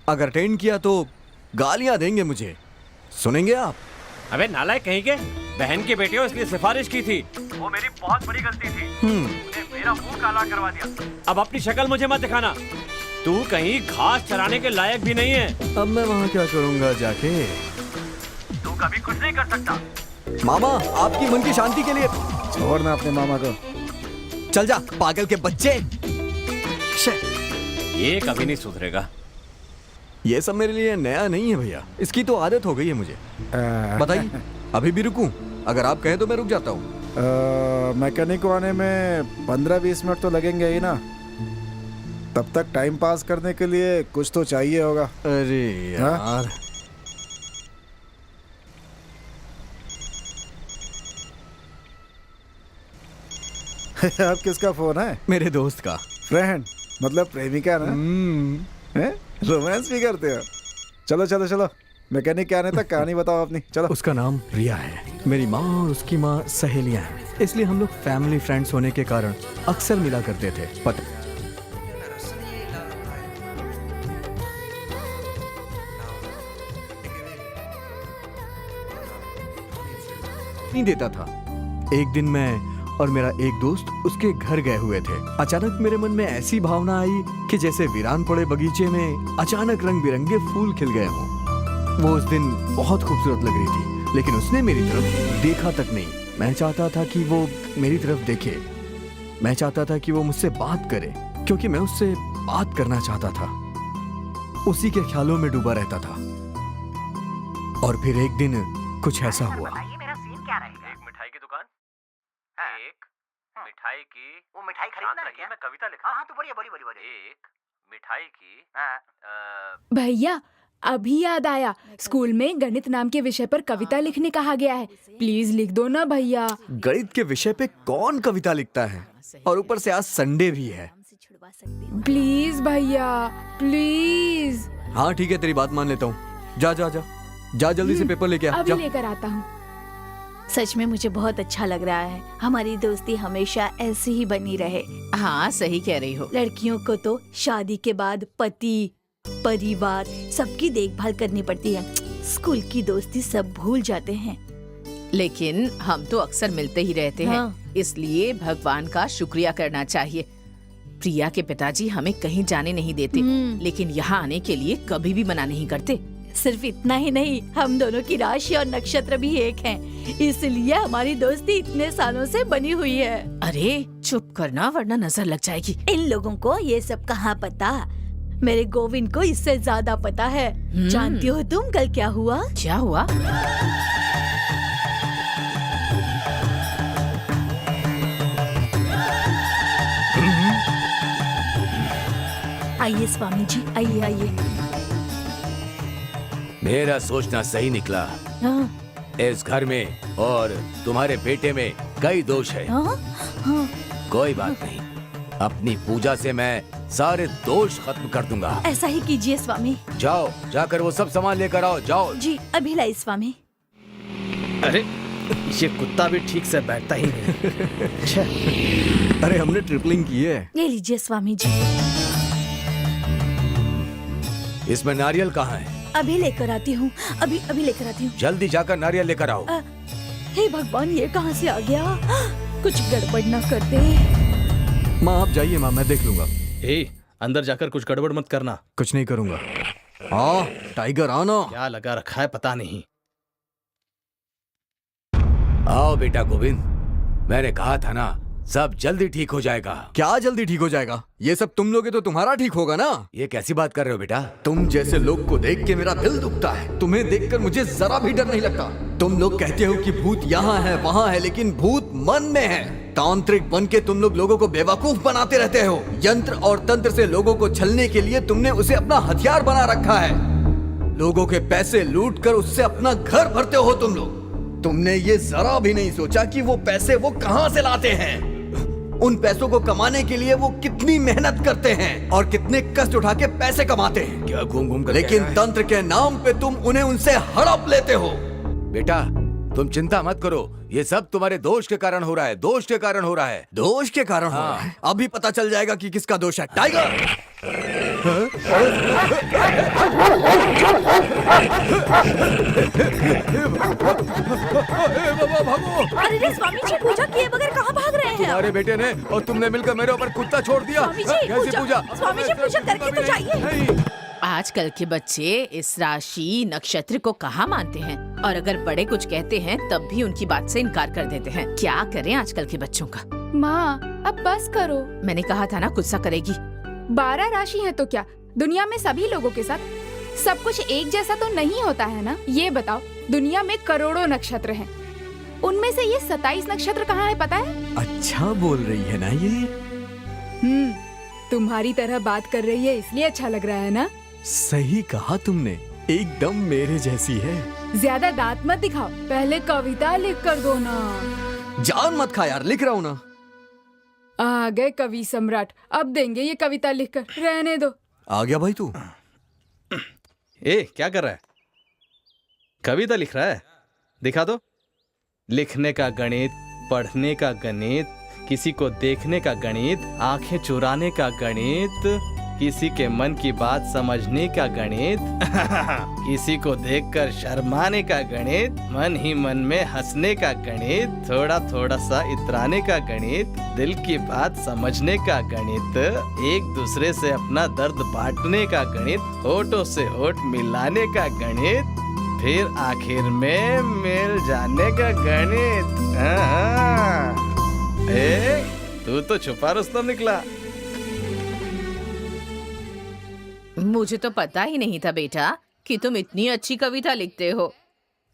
अगर अटेंड किया तो गालियां देंगे मुझे। सुनेंगे आप? अबे नालायक कहीं के, बहन के बेटे हो इसलिए सिफारिश की थी। वो मेरी बहुत बड़ी गलती थी, उसने मेरा मुंह काला करवा दिया। अब अपनी शक्ल मुझे मत दिखाना, तू कहीं घास चराने के लायक भी नहीं है। अब मैं वहाँ क्या करूँगा जाके? तू कभी कुछ नहीं कर सकता। मामा, आपकी मन की शांति के लिए छोड़ना अपने मामा को। चल जा पागल के बच्चे। ये कभी नहीं सुधरेगा। ये सब मेरे लिए नया नहीं है भैया, इसकी तो आदत हो गई है मुझे। बताइए, अभी भी रुकूं? अगर आप कहें तो मैं रुक जाता हूँ। मैकेनिक को आने में 15-20 मिनट तो लगेंगे ही ना, तब तक टाइम पास करने के लिए कुछ तो चाहिए होगा। अरे यार, अब किसका फोन है? मेरे दोस्त का। फ्रेंड मतलब प्रेमिका ना? रोमांस भी करते हो? चलो चलो चलो, मैकेनिक के आने तक कहानी बताओ अपनी, चलो। उसका नाम रिया है। मेरी माँ और उसकी माँ सहेलियां हैं, इसलिए हम लोग फैमिली फ्रेंड्स होने के कारण अक्सर मिला करते थे। पता नहीं देता था। एक दिन मैं और मेरा एक दोस्त उसके घर गए हुए थे। अचानक मेरे मन में ऐसी भावना आई कि जैसे वीरान पड़े बगीचे में अचानक रंग बिरंगे फूल खिल गए हों। वो उस दिन बहुत खूबसूरत लग रही थी, लेकिन उसने मेरी तरफ देखा तक नहीं। मैं चाहता था कि वो मेरी तरफ देखे, मैं चाहता था कि वो मुझसे बात करे, क्योंकि मैं उससे बात करना चाहता था। उसी के ख्यालों में डूबा रहता था। और फिर एक दिन कुछ ऐसा हुआ। मेरा सीन क्या रहेगा? एक मिठाई की दुकान, एक मिठाई की, वो मिठाई खरीदना है क्या? मैं कविता लिखा। हाँ तो बोलिए। एक मिठाई की, भैया अभी याद आया, स्कूल में गणित नाम के विषय पर कविता लिखने कहा गया है। प्लीज लिख दो ना भैया। गणित के विषय पे कौन कविता लिखता है, और ऊपर से आज संडे भी है। प्लीज भैया, प्लीज। हाँ ठीक है, तेरी बात मान लेता हूँ। जा जा जा जा, जल्दी से पेपर लेके आ। अभी जा। लेकर आता हूँ। सच में मुझे बहुत अच्छा लग रहा है, हमारी दोस्ती हमेशा ऐसी ही बनी रहे। हाँ सही कह रही हो। लड़कियों को तो शादी के बाद पति, परिवार, सबकी देखभाल करनी पड़ती है। स्कूल की दोस्ती सब भूल जाते हैं। लेकिन हम तो अक्सर मिलते ही रहते हैं, इसलिए भगवान का शुक्रिया करना चाहिए। प्रिया के पिताजी हमें कहीं जाने नहीं देते, लेकिन यहाँ आने के लिए कभी भी मना नहीं करते। सिर्फ इतना ही नहीं, हम दोनों की राशि और नक्षत्र भी एक हैं, इसलिए हमारी दोस्ती इतने सालों से बनी हुई है। अरे चुप करना, वरना नजर लग जाएगी। इन लोगों को ये सब कहाँ पता, मेरे गोविंद को इससे ज्यादा पता है। जानती हो तुम कल क्या हुआ? क्या हुआ? आइए स्वामी जी, आइए आइए। मेरा सोचना सही निकला। हाँ, इस घर में और तुम्हारे बेटे में कई दोष है। हाँ, कोई बात नहीं, अपनी पूजा से मैं सारे दोष खत्म कर दूंगा। ऐसा ही कीजिए स्वामी। जाओ, जाकर वो सब सामान लेकर आओ, जाओ। जी अभी लाई स्वामी। अरे ये कुत्ता भी ठीक से बैठता ही नहीं। छे। अरे हमने ट्रिपलिंग की है। ये लीजिए स्वामी जी, इसमें नारियल कहाँ है? अभी लेकर आती हूँ, अभी लेकर आती हूँ। जल्दी जाकर नारियल लेकर आओ। हे भगवान, ये कहाँ से आ गया? कुछ गड़बड़ ना कर दे। माँ आप जाइए माँ, मैं देख लूंगा। अंदर जाकर कुछ गड़बड़ मत करना। कुछ नहीं करूंगा। टाइगर आना। क्या लगा रखा है पता नहीं। आओ बेटा गोविंद, मैंने कहा था ना सब जल्दी ठीक हो जाएगा। क्या जल्दी ठीक हो जाएगा? ये सब तुम लोगे तो तुम्हारा ठीक होगा ना। ये कैसी बात कर रहे हो बेटा? तुम जैसे लोग को देख के मेरा दिल दुखता है। तुम्हें देखकर मुझे जरा भी डर नहीं लगता। तुम लोग कहते हो कि भूत यहाँ है वहाँ है, लेकिन भूत मन में है। तांत्रिक बन के तुम लोगों को बेवकूफ बनाते रहते हो। यंत्र और तंत्र से लोगों को छलने के लिए तुमने उसे अपना हथियार बना रखा है। लोगों के पैसे लूट कर उससे अपना घर भरते हो तुम लोग। तुमने ये जरा भी नहीं सोचा कि वो पैसे वो कहाँ से लाते हैं। उन पैसों को कमाने के लिए वो कितनी मेहनत करते हैं और कितने कष्ट उठा के पैसे कमाते हैं। क्या घूम घूम कर लेकिन तंत्र के नाम पे तुम उन्हें उनसे हड़प लेते हो। बेटा तुम चिंता मत करो, ये सब तुम्हारे दोष के कारण हो रहा है। दोष के कारण हो रहा है। दोष के कारण हो रहा है। अभी पता चल जाएगा कि किसका दोष है। टाइगर अरे रे स्वामी जी, पूजा किए बगैर कहाँ भाग रहे हैं? तुम्हारे बेटे ने और तुमने मिलकर मेरे ऊपर कुत्ता छोड़ दिया। स्वामी जी, कैसी पूजा? स्वामी जी, पूजा करके तो जाइए। आजकल के बच्चे इस राशि नक्षत्र को कहाँ मानते हैं, और अगर बड़े कुछ कहते हैं तब भी उनकी बात से इनकार कर देते हैं। क्या करें आजकल के बच्चों का? माँ अब बस करो। मैंने कहा था ना गुस्सा करेगी। 12 राशि है तो क्या दुनिया में सभी लोगों के साथ सब कुछ एक जैसा तो नहीं होता है ना। ये बताओ, दुनिया में करोड़ों नक्षत्र हैं, उनमें से ये 27 नक्षत्र कहाँ है पता है? अच्छा बोल रही है ना ये। तुम्हारी तरह बात कर रही है इसलिए अच्छा लग रहा है ना। सही कहा तुमने, एकदम मेरे जैसी है। ज्यादा दांत मत दिखाओ, पहले कविता लिख कर दो ना। जान मत खा यार, लिख रहा हूँ ना। आ गए कवि सम्राट, अब देंगे ये कविता लिखकर, रहने दो। आ गया भाई तू। क्या कर रहा है? कविता लिख रहा है? दिखा दो। लिखने का गणित, पढ़ने का गणित, किसी को देखने का गणित, आंखें चुराने का गणित, किसी के मन की बात समझने का गणित, किसी को देखकर शर्माने का गणित, मन ही मन में हंसने का गणित, थोड़ा थोड़ा सा इतराने का गणित, दिल की बात समझने का गणित, एक दूसरे से अपना दर्द बांटने का गणित, होठों से होठ मिलाने का गणित, फिर आखिर में मिल जाने का गणित। तू तो छुपा रुस्तम निकला। मुझे तो पता ही नहीं था बेटा कि तुम इतनी अच्छी कविता लिखते हो।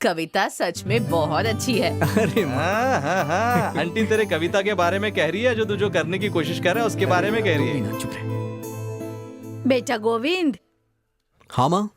कविता सच में बहुत अच्छी है। अरे हाँ, आंटी तेरे कविता के बारे में कह रही है, जो तू जो करने की कोशिश कर रहा है उसके बारे में कह रही है। चुप रहे। बेटा गोविंद, हाँ माँ।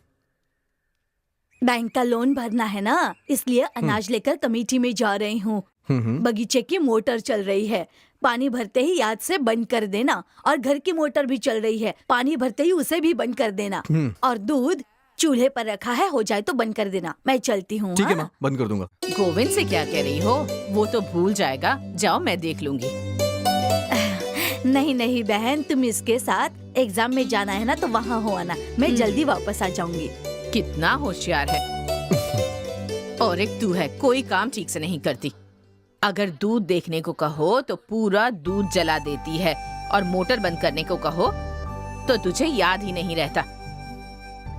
बैंक का लोन भरना है ना, इसलिए अनाज लेकर कमेटी में जा रही हूँ। बगीचे की मोटर चल रही है, पानी भरते ही याद से बंद कर देना। और घर की मोटर भी चल रही है, पानी भरते ही उसे भी बंद कर देना। और दूध चूल्हे पर रखा है, हो जाए तो बंद कर देना। मैं चलती हूँ। ठीक है माँ, बंद कर दूंगा। गोविंद से क्या कह रही हो? वो तो भूल जाएगा। जाओ मैं देख लूंगी। नहीं नहीं बहन, तुम इसके साथ एग्जाम में जाना है ना, तो वहाँ हो आना। मैं जल्दी वापस आ जाऊंगी। कितना होशियार है। और एक तू है, कोई काम ठीक से नहीं करती। अगर दूध देखने को कहो तो पूरा दूध जला देती है, और मोटर बंद करने को कहो तो तुझे याद ही नहीं रहता।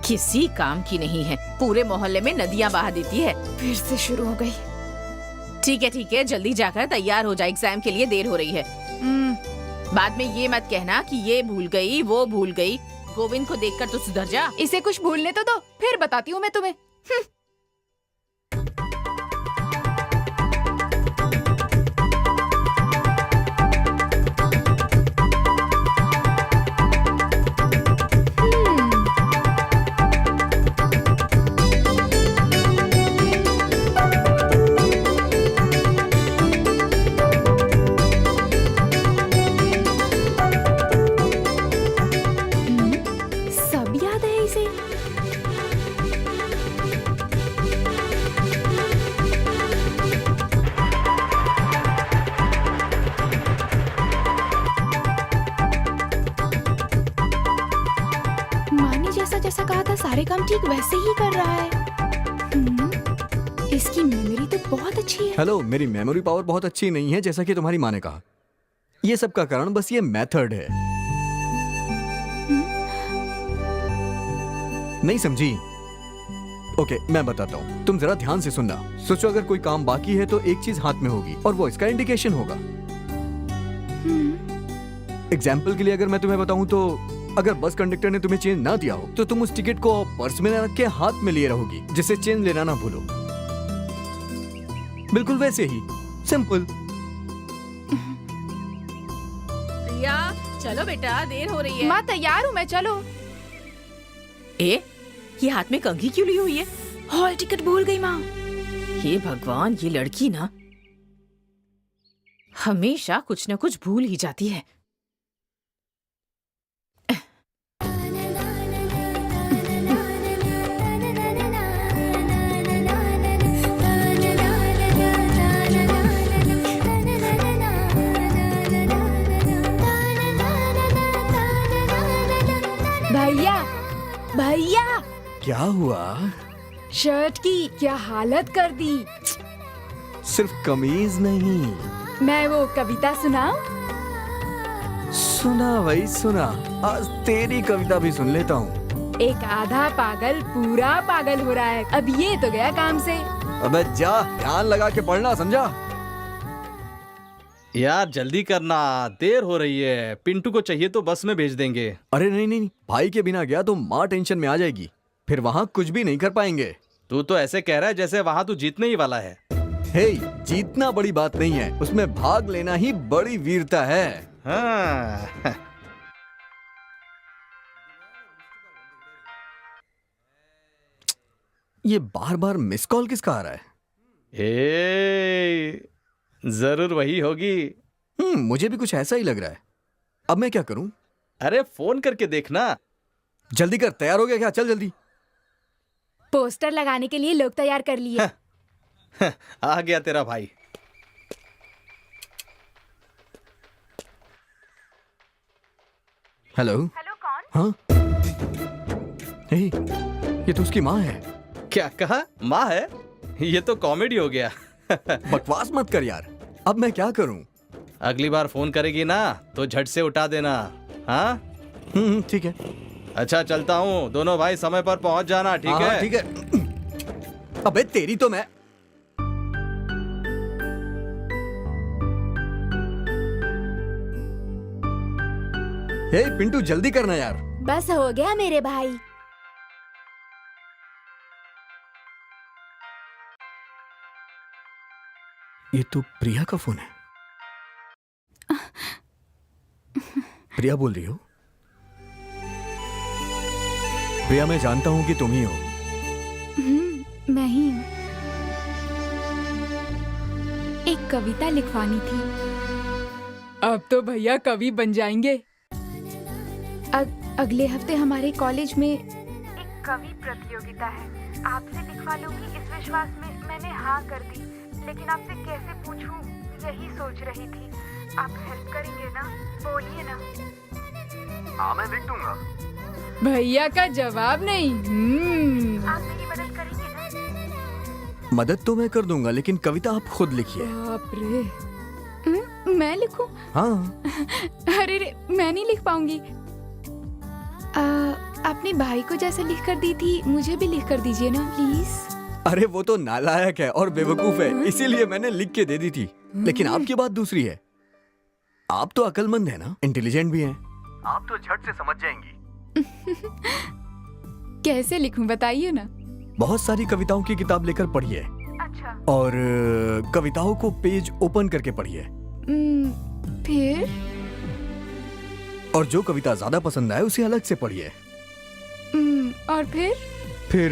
किसी काम की नहीं है, पूरे मोहल्ले में नदियां बहा देती है। फिर से शुरू हो गई। ठीक है, जल्दी जाकर तैयार हो जाए, एग्जाम के लिए देर हो रही है। बाद में ये मत कहना कि ये भूल गई वो भूल गई। गोविंद को देखकर तो सुधर जा। इसे कुछ भूलने तो दो, फिर बताती हूँ मैं तुम्हें। काम ठीक वैसे ही कर रहा है। इसकी मेमोरी तो बहुत अच्छी है। हेलो, मेरी मेमोरी पावर बहुत अच्छी नहीं है जैसा कि तुम्हारी माँ ने कहा। ये सब का कारण बस ये मेथड है। नहीं समझी? ओके, मैं बताता हूँ, तुम जरा ध्यान से सुनना। सोचो अगर कोई काम बाकी है तो एक चीज हाथ में होगी और वो इसका इंडिकेशन होगा। एग्जाम्पल के लिए अगर मैं तुम्हें बताऊं तो अगर बस कंडक्टर ने तुम्हें चेंज ना दिया हो तो तुम उस टिकट को पर्स में रख के हाथ में लिए रहोगी, जिससे चेंज लेना ना भूलो। बिल्कुल वैसे ही सिंपल। प्रिया, चलो बेटा, देर हो रही है। माँ तैयार हूँ मैं, चलो। ये हाथ में कंघी क्यों ली हुई है? हॉल टिकट भूल गई माँ। हे भगवान, ये लड़की ना हमेशा कुछ न कुछ भूल ही जाती है। भैया, भैया, क्या हुआ? शर्ट की क्या हालत कर दी। सिर्फ कमीज नहीं। मैं वो कविता सुनाऊं? सुना भाई सुना, आज तेरी कविता भी सुन लेता हूँ। एक आधा पागल पूरा पागल हो रहा है। अब ये तो गया काम से। अबे जा, ध्यान लगा के पढ़ना, समझा? यार जल्दी करना, देर हो रही है। पिंटू को चाहिए तो बस में भेज देंगे। अरे नहीं नहीं, भाई के बिना गया तो माँ टेंशन में आ जाएगी, फिर वहाँ कुछ भी नहीं कर पाएंगे। तू तो ऐसे कह रहा है जैसे वहाँ तू जीतने ही वाला है। हे, जीतना बड़ी बात नहीं है, उसमें भाग लेना ही बड़ी वीरता है। हाँ। ये बार बार मिस कॉल किसका आ रहा है? जरूर वही होगी। मुझे भी कुछ ऐसा ही लग रहा है। अब मैं क्या करूं? अरे फोन करके देखना। जल्दी कर, तैयार हो गया क्या? चल जल्दी। पोस्टर लगाने के लिए लोग तैयार कर लिए। आ गया तेरा भाई। हेलो। हेलो, कौन? हाँ, हे, ये तो उसकी माँ है। क्या कहा? माँ है? ये तो कॉमेडी हो गया। बकवास मत कर यार। अब मैं क्या करूं? अगली बार फोन करेगी ना तो झट से उठा देना। हाँ ठीक है। अच्छा चलता हूँ, दोनों भाई समय पर पहुंच जाना, ठीक हाँ, है? ठीक है। अबे तेरी तो मैं। हे पिंटू, जल्दी करना यार। बस हो गया मेरे भाई। ये तो प्रिया का फोन है। प्रिया बोल रही हो? प्रिया, मैं जानता हूं कि तुम ही हो। मैं ही हूँ। एक कविता लिखवानी थी। अब तो भैया कवि बन जाएंगे। अगले हफ्ते हमारे कॉलेज में एक कवि प्रतियोगिता है। आपसे लिखवा लूंगी इस विश्वास में मैंने हाँ कर दी, लेकिन आपसे कैसे पूछूं यही सोच रही थी। आप हेल्प करेंगे ना? बोलिए ना। हाँ, मैं लिख दूंगा। भैया का जवाब नहीं। आप मेरी मदद करेंगे ना? मदद तो मैं कर दूंगा, लेकिन कविता आप खुद लिखिए। बाप रे, मैं लिखूं? हाँ। अरे रे, मैं नहीं लिख पाऊंगी। अपने भाई को जैसे लिख कर दी थी मुझे भी लिख कर दीजिए ना प्लीज। अरे वो तो नालायक है और बेवकूफ है, इसीलिए मैंने लिख के दे दी थी। लेकिन आपकी बात दूसरी है। आप तो अक्लमंद है ना, इंटेलिजेंट भी हैं। आप तो झट से समझ जाएंगी। कैसे लिखूं बताइए ना। बहुत सारी कविताओं की किताब लेकर पढ़िए। अच्छा। और कविताओं को पेज ओपन करके पढ़िए। फिर? और जो कविता ज्यादा पसंद आए उसे अलग से पढ़िए। और फिर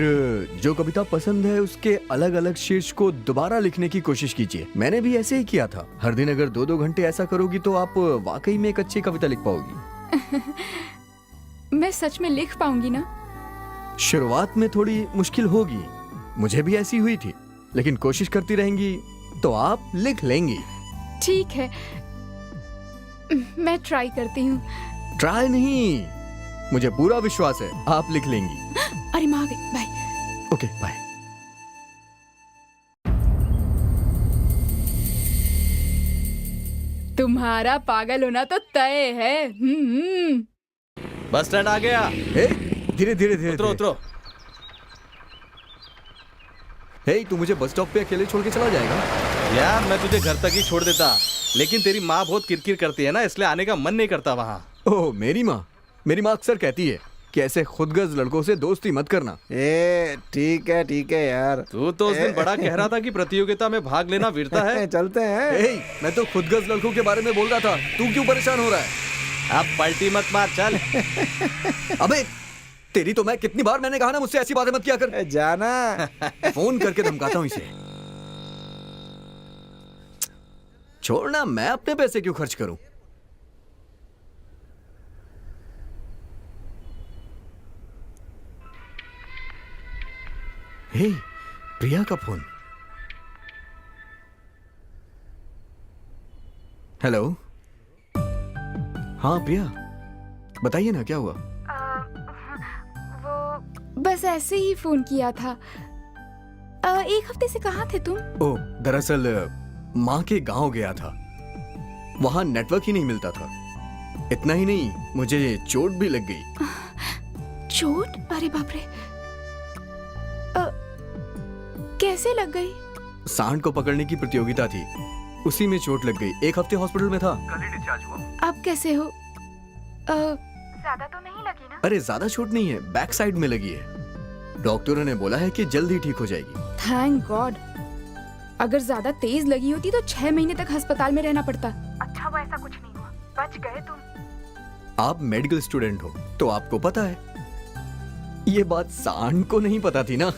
जो कविता पसंद है उसके अलग अलग शीर्ष को दोबारा लिखने की कोशिश कीजिए। मैंने भी ऐसे ही किया था। हर दिन अगर 2-2 घंटे ऐसा करोगी तो आप वाकई में एक अच्छी कविता लिख पाओगी। मैं सच में लिख पाऊंगी ना? शुरुआत में थोड़ी मुश्किल होगी, मुझे भी ऐसी हुई थी, लेकिन कोशिश करती रहेंगी तो आप लिख लेंगी। ठीक है, मैं ट्राई करती हूँ। ट्राई नहीं, मुझे पूरा विश्वास है आप लिख लेंगी। अरे माँ गई, बाय। Okay bye. तुम्हारा पागल होना तो तय है। बस स्टैंड आ गया। हे धीरे धीरे धीरे उतरो उतरो। हे तू मुझे बस स्टॉप पे अकेले छोड़ के चला जाएगा? यार मैं तुझे घर तक ही छोड़ देता, लेकिन तेरी माँ बहुत किरकिर करती है ना, इसलिए आने का मन नहीं करता वहाँ। ओह मेरी माँ अक्सर कहती है कि ऐसे खुदगर्ज लड़कों से दोस्ती मत करना। ए ठीक है यार। तू तो उस दिन बड़ा कह रहा था कि प्रतियोगिता में भाग लेना वीरता है। चलते हैं। हे मैं तो खुदगर्ज लड़कों के बारे में बोल रहा था, तू क्यों परेशान हो रहा है? अब पलटी मत मार, चल। अबे तेरी तो मैं कितनी बार मैंने कहा ना मुझसे ऐसी बातें मत किया कर। जाना। फोन करके धमकाता हूँ इसे। छोड़ना, मैं अपने पैसे क्यों खर्च करूं? हे प्रिया का फोन। हेलो। हाँ प्रिया बताइए ना क्या हुआ? वो बस ऐसे ही फोन किया था। एक हफ्ते से कहाँ थे तुम? ओह दरअसल माँ के गांव गया था, वहां नेटवर्क ही नहीं मिलता था। इतना ही नहीं, मुझे चोट भी लग गई। चोट? अरे बाप रे। कैसे लग गई? सांड को पकड़ने की प्रतियोगिता थी, उसी में चोट लग गई। एक हफ्ते हॉस्पिटल में था। कल ही डिस्चार्ज हुआ। अब कैसे हो? ज्यादा तो नहीं लगी ना? अरे ज्यादा चोट नहीं है, बैक साइड में लगी है। डॉक्टरों ने बोला है कि जल्द ही ठीक हो जाएगी। Thank God. अगर ज्यादा तेज लगी होती तो 6 महीने तक अस्पताल में रहना पड़ता। अच्छा वो ऐसा कुछ नहीं हुआ, बच गए तुम। आप मेडिकल स्टूडेंट हो तो आपको पता है, ये बात सांड को नहीं पता थी ना।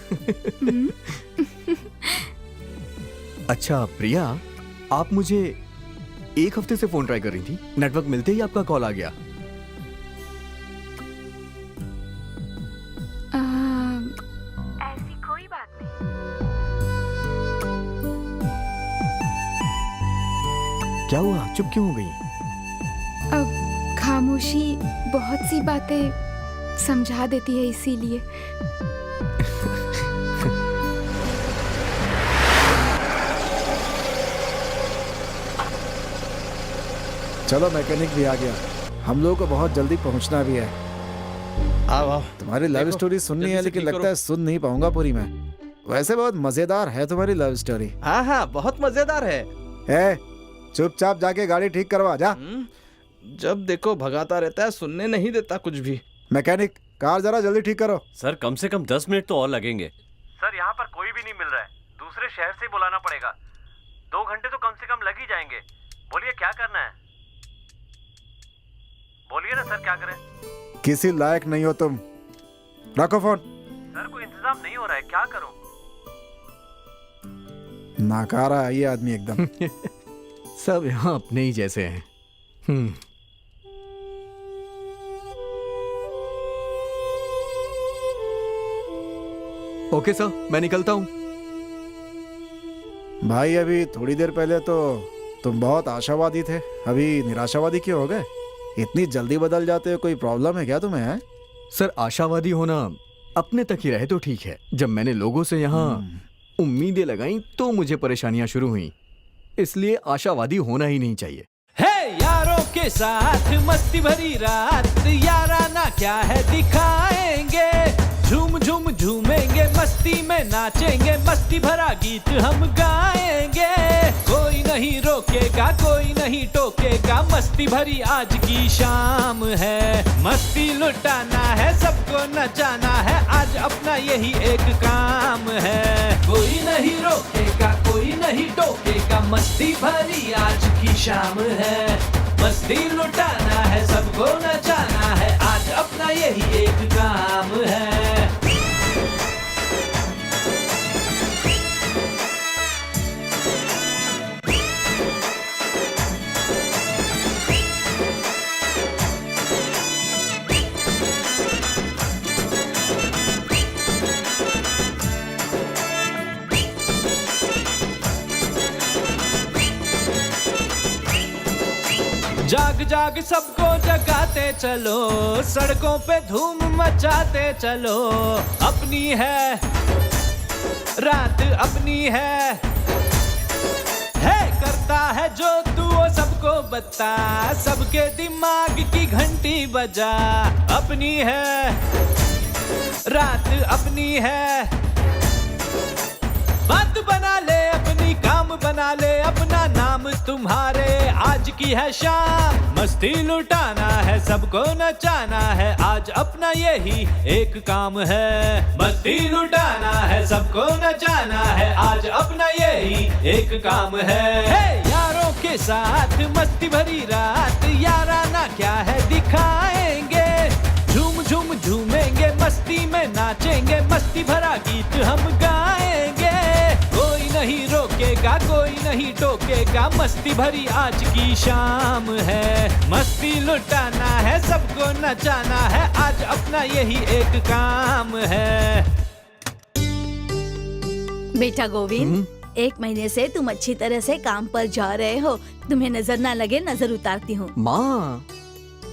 अच्छा प्रिया, आप मुझे एक हफ्ते से फोन ट्राई कर रही थी, नेटवर्क मिलते ही आपका कॉल आ गया। ऐसी कोई बात नहीं। क्या हुआ, चुप क्यों हो गई? अब खामोशी बहुत सी बातें समझा देती है, इसीलिए। चलो मैकेनिक भी आ गया, हम लोगों को बहुत जल्दी पहुंचना भी है। आओ आओ। तुम्हारी लव देखो, स्टोरी सुननी जल्दी है, से लेकिन ठीक लगता है सुन नहीं पाऊंगा पूरी मैं। वैसे बहुत मजेदार है तुम्हारी लव स्टोरी। हाँ हाँ बहुत मजेदार है। चुपचाप जाके गाड़ी ठीक करवा जा। जब देखो भगाता रहता है, सुनने नहीं देता कुछ भी। मैकेनिक कार जरा जल्दी ठीक करो। सर कम से कम 10 मिनट तो और लगेंगे। सर यहाँ पर कोई भी नहीं मिल रहा है, दूसरे शहर से बुलाना पड़ेगा। 2 घंटे तो कम से कम लग ही जाएंगे। बोलिए क्या करना है? बोलिए ना सर, क्या करें? किसी लायक नहीं हो तुम, रखो फोन। सर कोई इंतजाम नहीं हो रहा है, क्या करूं? नाकारा है ये आदमी एकदम। सब यहाँ अपने ही जैसे हैं। ओके सर, मैं निकलता हूँ। भाई अभी थोड़ी देर पहले तो तुम बहुत आशावादी थे, अभी निराशावादी क्यों हो गए? इतनी जल्दी बदल जाते हो, कोई प्रॉब्लम है क्या तुम्हें? है सर आशावादी होना अपने तक ही रहे तो ठीक है। जब मैंने लोगों से यहाँ उम्मीदें लगाई तो मुझे परेशानियां शुरू हुई, इसलिए आशावादी होना ही नहीं चाहिए। है यारों के साथ मस्ती भरी रात, याराना क्या है दिखाएंगे। झूम झूम झूमेंगे, मस्ती में नाचेंगे, मस्ती भरा गीत हम गाएंगे। कोई नहीं रोकेगा, कोई नहीं टोकेगा, मस्ती भरी आज की शाम है। मस्ती लुटाना है, सबको नचाना है, आज अपना यही एक काम है। कोई नहीं रोकेगा, कोई नहीं टोकेगा, मस्ती भरी आज की शाम है। मस्ती लुटाना है, सबको नचाना है, आज अपना यही एक काम है। जाग जाग सबको जगाते चलो, सड़कों पे धूम मचाते चलो। अपनी है रात, अपनी है करता है जो तू वो सबको बता, सबके दिमाग की घंटी बजा। अपनी है रात, अपनी है बात बना ले अपनी, काम बना ले अपना, नाम तुम्हारे आज की है शाम। मस्ती लुटाना है, सबको नचाना है, आज अपना यही एक काम है। मस्ती लुटाना है, सबको नचाना है, आज अपना यही एक काम है। यारों के साथ मस्ती भरी रात, याराना क्या है दिखाएंगे। झूम झूम झूमेंगे, मस्ती में नाचेंगे, मस्ती भरा गीत हम गाएंगे। कोई नहीं रोकेगा, कोई नहीं टोकेगा, मस्ती भरी आज की शाम है। मस्ती लुटाना है, सबको नचाना है, आज अपना यही एक काम है। बेटा गोविंद, 1 महीने से तुम अच्छी तरह से काम पर जा रहे हो, तुम्हें नजर ना लगे नजर उतारती हूँ। माँ,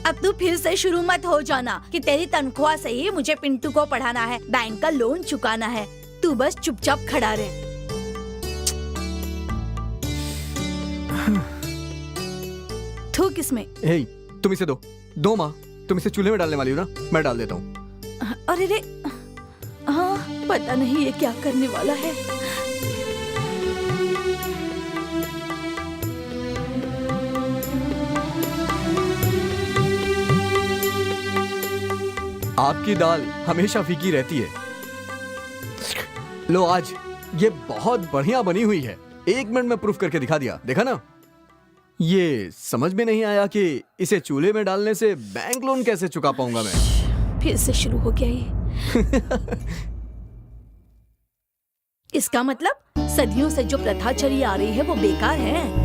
अब तू फिर से शुरू मत हो जाना कि तेरी तनख्वाह से ही मुझे पिंटू को पढ़ाना है, बैंक का लोन चुकाना है। तू बस चुपचाप खड़ा रहे। थूक इसमें। हे, तुम इसे दो माँ। तुम इसे चूल्हे में डालने वाली हो ना, मैं डाल देता हूँ। अरे रे, हाँ, पता नहीं ये क्या करने वाला है। आपकी दाल हमेशा फीकी रहती है। लो, आज ये बहुत बढ़िया बनी हुई है। 1 मिनट में प्रूफ करके दिखा दिया, देखा ना। ये समझ में नहीं आया कि इसे चूल्हे में डालने से बैंक लोन कैसे चुका पाऊंगा मैं। फिर से शुरू हो गया ये। इसका मतलब सदियों से जो प्रथा चली आ रही है वो बेकार है।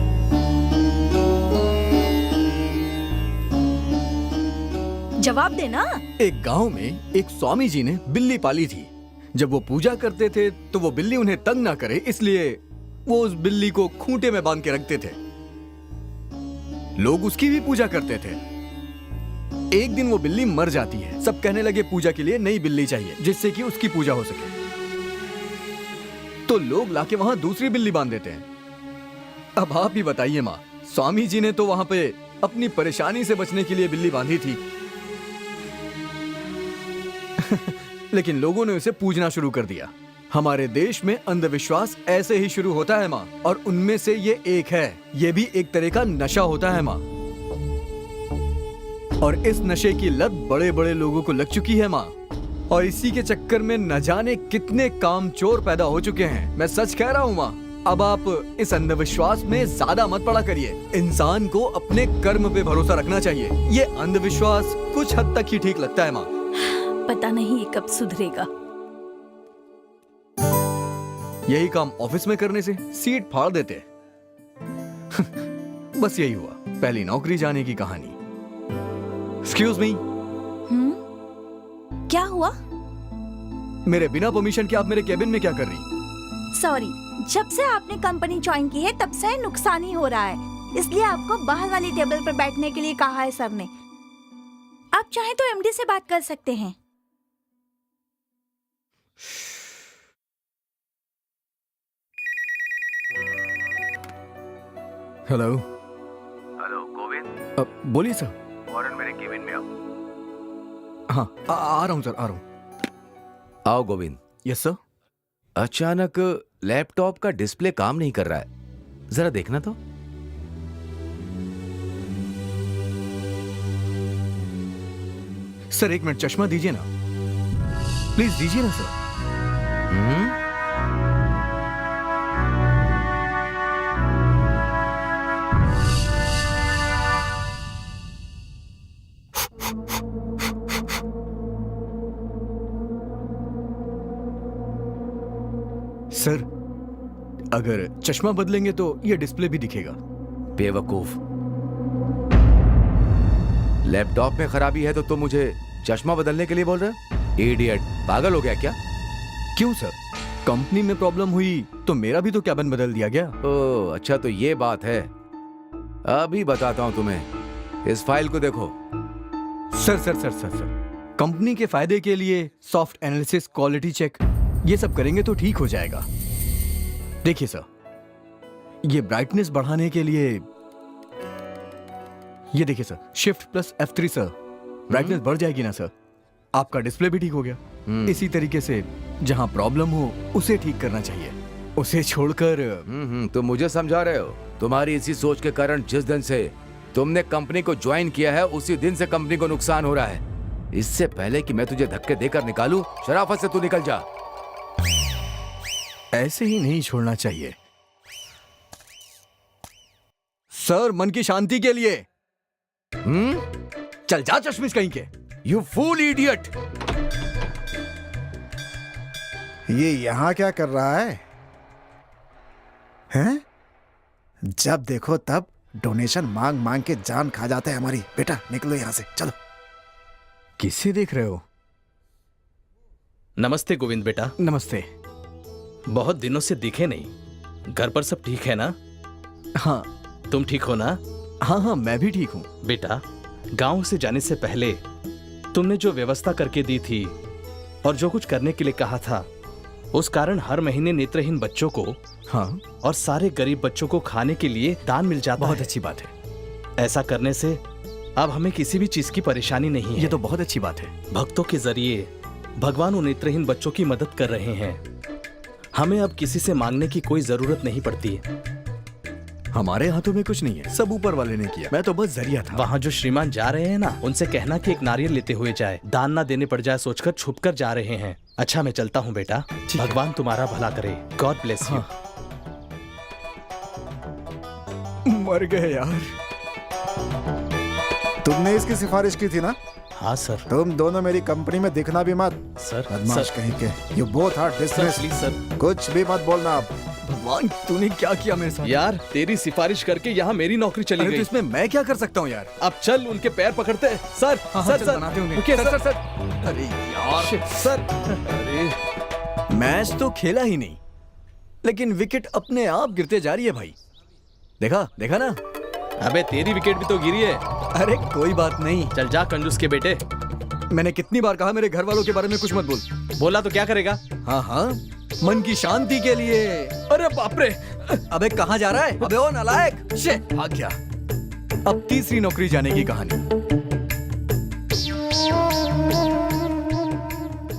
जवाब देना। एक गांव में एक स्वामी जी ने बिल्ली पाली थी। जब वो पूजा करते थे तो वो बिल्ली उन्हें तंग ना करे, इसलिए वो उस बिल्ली को खूंटे में बांध के रखते थे। लोग उसकी भी पूजा करते थे। एक दिन वो बिल्ली मर जाती है। सब कहने लगे पूजा के लिए नई बिल्ली चाहिए जिससे कि उसकी पूजा हो सके। तो लोग लाके वहां दूसरी बिल्ली बांध देते हैं। अब आप ही बताइए माँ, स्वामी जी ने तो वहां पे अपनी परेशानी से बचने के लिए बिल्ली बांधी थी लेकिन लोगों ने उसे पूजना शुरू कर दिया। हमारे देश में अंधविश्वास ऐसे ही शुरू होता है माँ, और उनमें से ये एक है। ये भी एक तरह का नशा होता है माँ, और इस नशे की लत बड़े बड़े लोगों को लग चुकी है माँ। और इसी के चक्कर में न जाने कितने कामचोर पैदा हो चुके हैं। मैं सच कह रहा हूँ माँ। अब आप इस अंधविश्वास में ज्यादा मत पड़ा करिए। इंसान को अपने कर्म पे भरोसा रखना चाहिए। ये अंधविश्वास कुछ हद तक ही ठीक लगता है माँ। पता नहीं ये कब सुधरेगा। यही काम ऑफिस में करने से सीट फाड़ देते। बस यही हुआ, पहली नौकरी जाने की कहानी। Excuse me. क्या हुआ? मेरे बिना परमिशन के आप मेरे केबिन में क्या कर रही? सॉरी, जब से आपने कंपनी ज्वाइन की है तब से नुकसान ही हो रहा है, इसलिए आपको बाहर वाली टेबल पर बैठने के लिए कहा है सर ने। आप चाहें तो एमडी से बात कर सकते हैं। हेलो। हेलो गोविंद। बोलिए सर। फौरन मेरे केबिन में आओ। हाँ, आ रहा हूँ सर, आ रहा हूँ। आओ गोविंद। Yes sir. अचानक लैपटॉप का डिस्प्ले काम नहीं कर रहा है, जरा देखना तो। सर 1 मिनट, चश्मा दीजिए ना प्लीज, दीजिए ना सर। सर अगर चश्मा बदलेंगे तो ये डिस्प्ले भी दिखेगा। बेवकूफ, लैपटॉप में खराबी है तो तुम मुझे चश्मा बदलने के लिए बोल रहे हो? इडियट, पागल हो गया क्या? क्यों सर, कंपनी में प्रॉब्लम हुई तो मेरा भी तो कैबिन बदल दिया गया। ओह अच्छा, तो ये बात है। अभी बताता हूं तुम्हें। इस फाइल को देखो। Sir sir sir sir sir company के फायदे के लिए सॉफ्ट एनालिसिस, क्वालिटी चेक, ये सब करेंगे तो ठीक हो जाएगा। देखिए सर, ये ब्राइटनेस बढ़ाने के लिए ये देखिए sir, shift plus F3 sir, brightness बढ़ जाएगी ना सर। आपका डिस्प्ले भी ठीक हो गया। इसी तरीके से जहां प्रॉब्लम हो उसे ठीक करना चाहिए, उसे छोड़कर। तुम मुझे समझा रहे हो? तुम्हारी इसी सोच के कारण जिस दिन से तुमने कंपनी को ज्वाइन किया है उसी दिन से कंपनी को नुकसान हो रहा है। इससे पहले कि मैं तुझे धक्के देकर निकालूं, शराफत से तू निकल जा। ऐसे ही नहीं छोड़ना चाहिए सर, मन की शांति के लिए। चल जा चश्मिश कहीं के। You fool idiot! ये यहाँ क्या कर रहा है? हैं? जब देखो तब डोनेशन मांग मांग के जान खा जाता है हमारी। बेटा निकलो यहाँ से, चलो। किसे देख रहे हो? नमस्ते गोविंद बेटा। नमस्ते। बहुत दिनों से दिखे नहीं। घर पर सब ठीक है ना? हाँ। तुम ठीक हो ना? हाँ हाँ, मैं भी ठीक हूँ। बेटा, गांव से जाने से पहले तुमने जो व्यवस्था करके दी थी और जो कुछ करने के लिए कहा था, उस कारण हर महीने नेत्रहीन बच्चों को, हाँ, और सारे गरीब बच्चों को खाने के लिए दान मिल जाता है। बहुत अच्छी बात है। ऐसा करने से अब हमें किसी भी चीज की परेशानी नहीं है। ये तो बहुत अच्छी बात है। भक्तों के जरिए भगवान उन नेत्रहीन बच्चों की मदद कर रहे हैं। हमें अब किसी से मांगने की कोई जरूरत नहीं पड़ती है। हमारे हाथों में कुछ नहीं है, सब ऊपर वाले ने किया। मैं तो बस जरिया था। वहाँ जो श्रीमान जा रहे हैं ना, उनसे कहना कि एक नारियल लेते हुए जाए, दान ना देने पड़ जाए सोचकर छुपकर जा रहे हैं। अच्छा, मैं चलता हूँ बेटा। भगवान तुम्हारा भला करे। God bless you. मर गए यार। तुमने इसकी सिफारिश की थी ना? हाँ सर। तुम दोनों मेरी कंपनी में दिखना भी मत। सर, बदमाश कहीं के। You both are dismissed. Please sir. कुछ भी मत बोलना आप। भगवान, तूने क्या किया मेरे साथ? यार, तेरी सिफारिश करके यहाँ मेरी नौकरी चली अरे गई। तो इसमें मैं क्या कर सकता हूँ यार? अब चल उनके पैर पकड़ते हैं। सर, हाँ, सर, चल, सर, बनाते होंगे। रुकिए, सर, सर, सर, अरे यार, सर, अरे मैच तो खेला ही नहीं, लेकिन विकेट अपने आप गिरते जा रही है भाई। देखा देखा ना? अबे तेरी विकेट भी तो गिरी है। अरे कोई बात नहीं। चल जा कंजूस के बेटे। मैंने कितनी बार कहा मेरे घर वालों के बारे में कुछ मत बोल। बोला तो क्या करेगा? हाँ हाँ, मन की शांति के लिए। अरे बाप रे! अबे कहाँ जा रहा है? अबे ओ नालायक! शे, भाग गया। अब तीसरी नौकरी जाने की कहानी।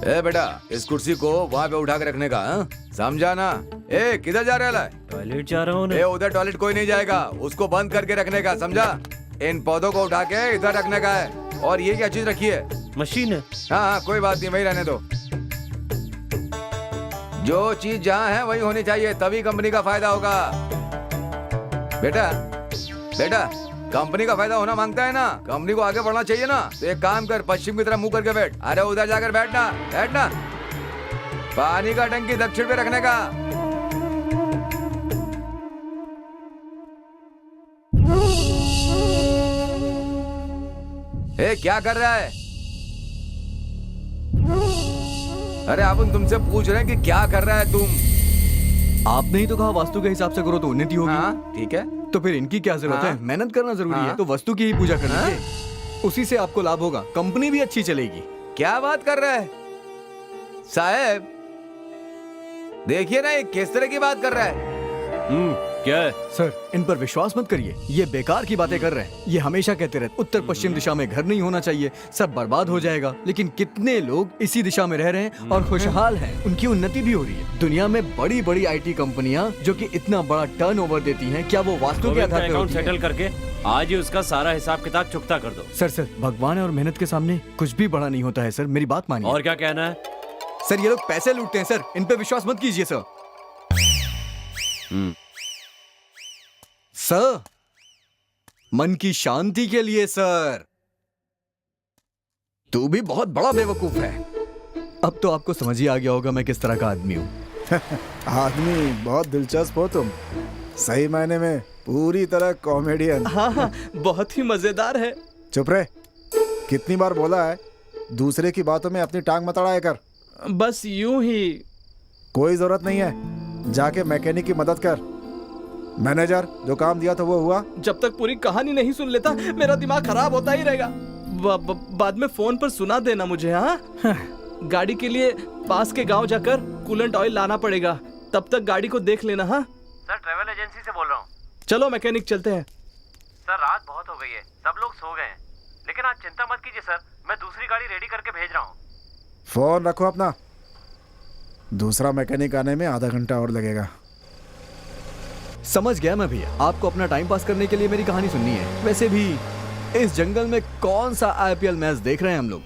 ए बेटा, इस कुर्सी को वहाँ पे उठा के रखने का, हाँ? समझा ना? ए किधर जा रहा है? टॉयलेट जा रहा हूँ। ए उधर टॉयलेट कोई नहीं जाएगा, उसको बंद करके रखने का, समझा? इन पौधों को उठा के इधर रखने का है। और ये क्या चीज रखी है? मशीन है। हाँ हाँ, कोई बात नहीं, वही रहने दो। जो चीज जहाँ है वही होनी चाहिए, तभी कंपनी का फायदा होगा। बेटा बेटा, कंपनी का फायदा होना मांगता है ना, कंपनी को आगे बढ़ना चाहिए ना। तो एक काम कर, पश्चिम की तरफ मुंह करके बैठ। अरे उधर जाकर बैठना, बैठना। पानी का टंकी दक्षिण पे रखने का। ए क्या कर रहा है? अरे अपन तुमसे पूछ रहे हैं कि क्या कर रहा है तुम? आपने ही तो कहा वास्तु के हिसाब से करो तो उन्नति होगी। हाँ, ठीक है। तो फिर इनकी क्या जरूरत है? मेहनत करना जरूरी है, तो वस्तु की ही पूजा कर लीजिए। उसी से आपको लाभ होगा, कंपनी भी अच्छी चलेगी। क्या बात कर रहा है साहब? देखिए ना, ये किस तरह की बात कर रहा है। क्या है? सर, इन पर विश्वास मत करिए, ये बेकार की बातें कर रहे हैं। ये हमेशा कहते रहते उत्तर पश्चिम दिशा में घर नहीं होना चाहिए, सब बर्बाद हो जाएगा। लेकिन कितने लोग इसी दिशा में रह रहे हैं और खुशहाल हैं, उनकी उन्नति भी हो रही है। दुनिया में बड़ी बड़ी IT कंपनियां जो कि इतना बड़ा टर्नओवर देती हैं, क्या वो वास्तु के आधार पर अकाउंट होती हैं? सेटल करके आज ही उसका सारा हिसाब किताब चुकता कर दो। सर, भगवान और मेहनत के सामने कुछ भी बड़ा नहीं होता है सर, मेरी बात मानिए। और क्या कहना है? सर, ये लोग पैसे लूटते हैं सर, इन पे विश्वास मत कीजिए सर। सर, मन की शांति के लिए सर। तू भी बहुत बड़ा बेवकूफ है। अब तो आपको समझ ही आ गया होगा मैं किस तरह का आदमी हूँ। आदमी बहुत दिलचस्प हो तुम, सही मायने में पूरी तरह कॉमेडियन। हाँ, बहुत ही मजेदार है। चुप रहे। कितनी बार बोला है दूसरे की बातों में अपनी टांग मत अड़ाया कर। बस यूं ही। कोई जरूरत नहीं है, जाके मैकेनिक की मदद कर। मैनेजर, जो काम दिया था वो हुआ? जब तक पूरी कहानी नहीं सुन लेता मेरा दिमाग खराब होता ही रहेगा। बाद में फोन पर सुना देना मुझे। हाँ, गाड़ी के लिए पास के गांव जाकर कूलेंट ऑयल लाना पड़ेगा, तब तक गाड़ी को देख लेना। हाँ सर, ट्रेवल एजेंसी से बोल रहा हूँ। चलो मैकेनिक चलते हैं। सर, रात बहुत हो गई है, सब लोग सो गए हैं, लेकिन आप चिंता मत कीजिए सर, मैं दूसरी गाड़ी रेडी करके भेज रहा हूँ। फोन रखो अपना, दूसरा मैकेनिक आने में आधा घंटा और लगेगा। समझ गया मैं भैया, आपको अपना टाइम पास करने के लिए मेरी कहानी सुननी है। वैसे भी इस जंगल में कौन सा आईपीएल मैच देख रहे हैं हम लोग?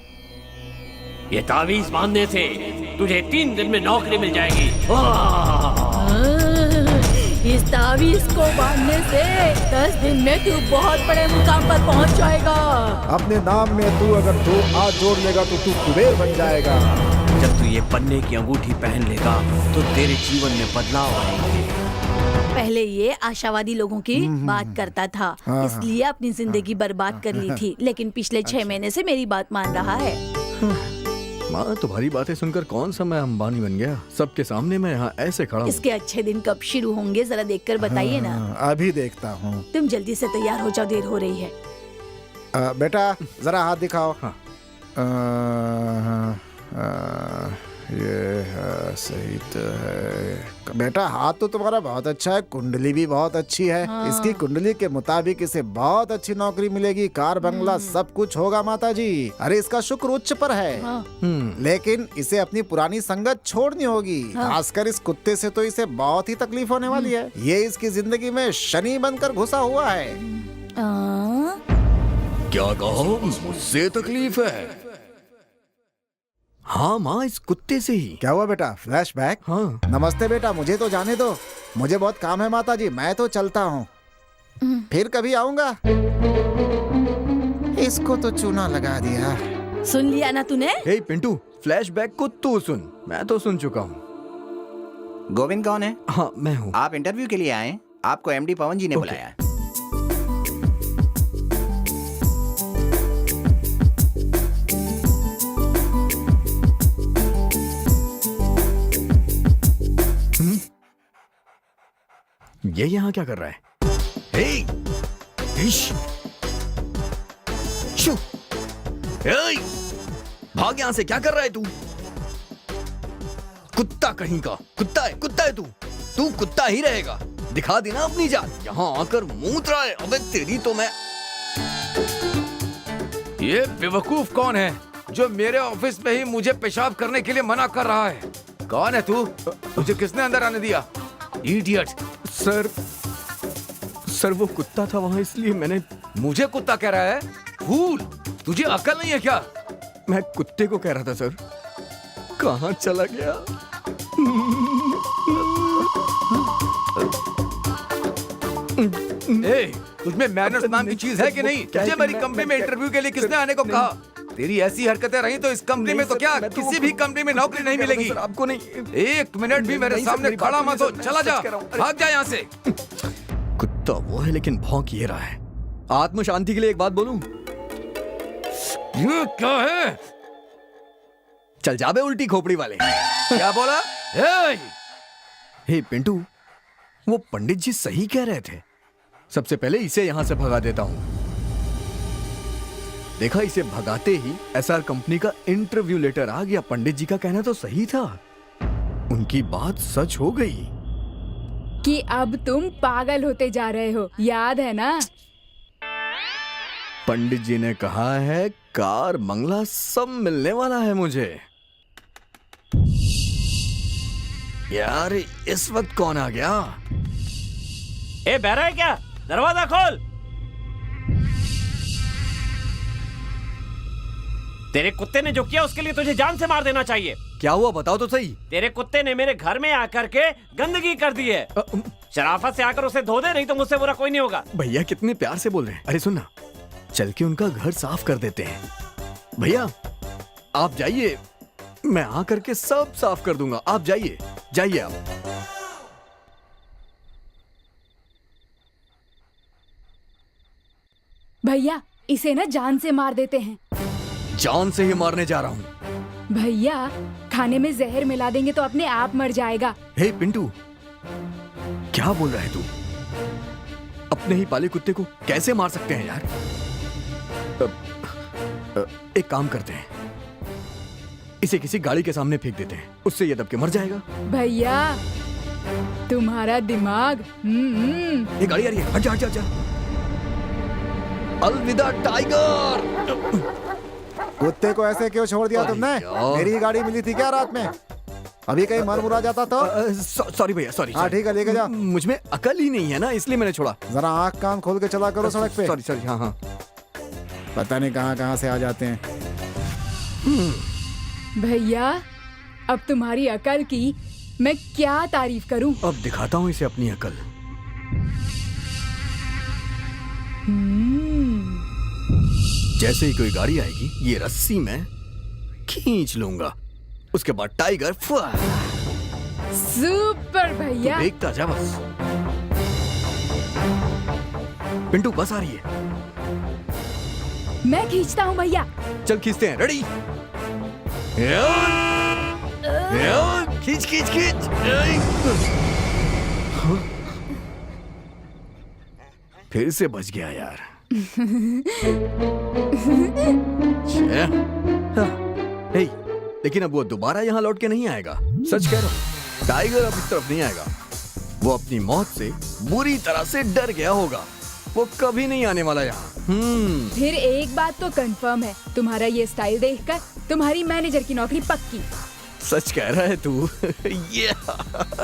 ये तावीज बांधने से तुझे 3 दिन में नौकरी मिल जाएगी। इस तावीज को बांधने से 10 दिन में तू बहुत बड़े मुकाम पर पहुंच जाएगा। अपने नाम में तू अगर 2 हाथ जोड़ लेगा तो तू कुबेर बन जाएगा। जब तू ये पन्ने की अंगूठी पहन लेगा तो तेरे जीवन में बदलाव आएंगे। पहले ये आशावादी लोगों की बात करता था, इसलिए अपनी जिंदगी बर्बाद कर ली थी, लेकिन पिछले 6 महीने से मेरी बात मान रहा है। माँ, तुम्हारी बातें सुनकर कौन सा मैं अंबानी बन गया? सबके सामने मैं यहाँ ऐसे खड़ा हूँ। इसके अच्छे दिन कब शुरू होंगे जरा देखकर बताइए ना। अभी देखता हूँ। तुम जल्दी से तैयार हो जाओ, देर हो रही है। बेटा जरा हाथ दिखाओ। हाँ। ये सही तो है बेटा, हाथ तो तुम्हारा बहुत अच्छा है, कुंडली भी बहुत अच्छी है। इसकी कुंडली के मुताबिक इसे बहुत अच्छी नौकरी मिलेगी, कार बंगला सब कुछ होगा माता जी। अरे इसका शुक्र उच्च पर है। लेकिन इसे अपनी पुरानी संगत छोड़नी होगी, खासकर इस कुत्ते से तो इसे बहुत ही तकलीफ होने वाली है। ये इसकी जिंदगी में शनि बनकर घुसा हुआ है। क्या कहो, मुझसे तकलीफ है? हाँ माँ, इस कुत्ते से ही। क्या हुआ बेटा, फ्लैशबैक? हाँ। नमस्ते बेटा, मुझे तो जाने दो, मुझे बहुत काम है माता जी, मैं तो चलता हूँ, फिर कभी आऊंगा। इसको तो चूना लगा दिया। सुन लिया ना तूने? हे पिंटू, फ्लैशबैक को तू सुन, मैं तो सुन चुका हूँ। गोविंद कौन है? हाँ मैं हूँ। आप इंटरव्यू के लिए आए? आपको एमडी पवन जी ने बुलाया है। ये यहाँ क्या कर रहा है? भाग यहाँ से, क्या कर रहा है तू? कुत्ता कहीं का, कुत्ता है तू कुत्ता ही रहेगा। दिखा देना अपनी जात, यहाँ आकर मूत रहा है। अबे तेरी तो मैं। ये बेवकूफ कौन है जो मेरे ऑफिस में ही मुझे पेशाब करने के लिए मना कर रहा है? कौन है तू? मुझे किसने अंदर आने दिया? इडियट। सर वो कुत्ता था वहाँ, इसलिए मैंने। मुझे कुत्ता कह रहा है? फूल, तुझे अकल नहीं है क्या? मैं कुत्ते को कह रहा था सर। कहाँ चला गया? तुझमें मैनर्स नाम की चीज है कि नहीं? तुझे मेरी कंपनी में इंटरव्यू के लिए किसने आने को कहा? तेरी ऐसी हरकतें रही तो इस कंपनी में तो क्या किसी भी कंपनी में नौकरी नहीं मिलेगी। आपको नहीं। 1 मिनट भी मेरे सामने खड़ा मत हो, चला जा, भाग जा यहाँ से। कुत्ता वो है लेकिन भौंक ये रहा है। आत्म शांति के लिए एक बात बोलूं? ये क्या है? चल जाबे उल्टी खोपड़ी वाले। क्या बोला? हे पिंटू, वो पंडित जी सही कह रहे थे। सबसे पहले इसे यहां से भगा देता हूं। देखा, इसे भगाते ही एसआर कंपनी का इंटरव्यू लेटर आ गया। पंडित जी का कहना तो सही था, उनकी बात सच हो गई कि अब तुम पागल होते जा रहे हो, याद है ना? पंडित जी ने कहा है कार बंगला सब मिलने वाला है मुझे। यार इस वक्त कौन आ गया? ए, बहरा है क्या? दरवाजा खोल। तेरे कुत्ते ने जो किया उसके लिए तुझे जान से मार देना चाहिए। क्या हुआ बताओ तो सही। तेरे कुत्ते ने मेरे घर में आकर के गंदगी कर दी है। शराफत से आकर उसे धो दे, नहीं तो मुझसे बुरा कोई नहीं होगा। भैया कितने प्यार से बोल रहे हैं। अरे सुन ना, चल के उनका घर साफ कर देते हैं। भैया आप जाइए, मैं आकर के सब साफ कर दूंगा। आप जाइए, जाइए आप। भैया इसे ना जान से मार देते हैं। जान से ही मारने जा रहा हूँ। भैया खाने में जहर मिला देंगे तो अपने आप मर जाएगा। हे पिंटू, क्या बोल रहा है तू? अपने ही पाले कुत्ते को कैसे मार सकते हैं यार? एक काम करते हैं, इसे किसी गाड़ी के सामने फेंक देते हैं, उससे ये दब के मर जाएगा। भैया तुम्हारा दिमाग ये गाड़ी आ रही है, हट जा हट जा हट जा। अलविदा टाइगर। कुत्ते को ऐसे क्यों छोड़ दिया तुमने? मेरी गाड़ी मिली थी क्या रात में? अभी कहीं मर मुरा जाता तो? सॉरी भैया, सॉरी। हाँ ठीक है, लेके जा। मुझ में अकल ही नहीं है ना, इसलिए मैंने छोड़ा। जरा आँख कान खोल के चला करो सड़क पे। Sorry sorry. हाँ हाँ, पता नहीं कहाँ कहाँ से आ जाते हैं। भैया अब तुम्हारी अकल की मैं क्या तारीफ करूं। अब दिखाता हूँ इसे अपनी अकल। जैसे ही कोई गाड़ी आएगी, ये रस्सी में खींच लूंगा, उसके बाद टाइगर सुपर भैया। देखता जा बस। पिंटू बस आ रही है, मैं खींचता हूँ भैया। चल खींचते हैं। रेडी? खींच खींच खींच। फिर से बच गया यार। हे, लेकिन अब वो दोबारा यहाँ लौट के नहीं आएगा। सच कह रहा हूँ, टाइगर अब इस तरफ नहीं आएगा। वो अपनी मौत से बुरी तरह से डर गया होगा। वो कभी नहीं आने वाला यहाँ। फिर एक बात तो कंफर्म है, तुम्हारा ये स्टाइल देखकर तुम्हारी मैनेजर की नौकरी पक्की। सच कह रहा है तू? ये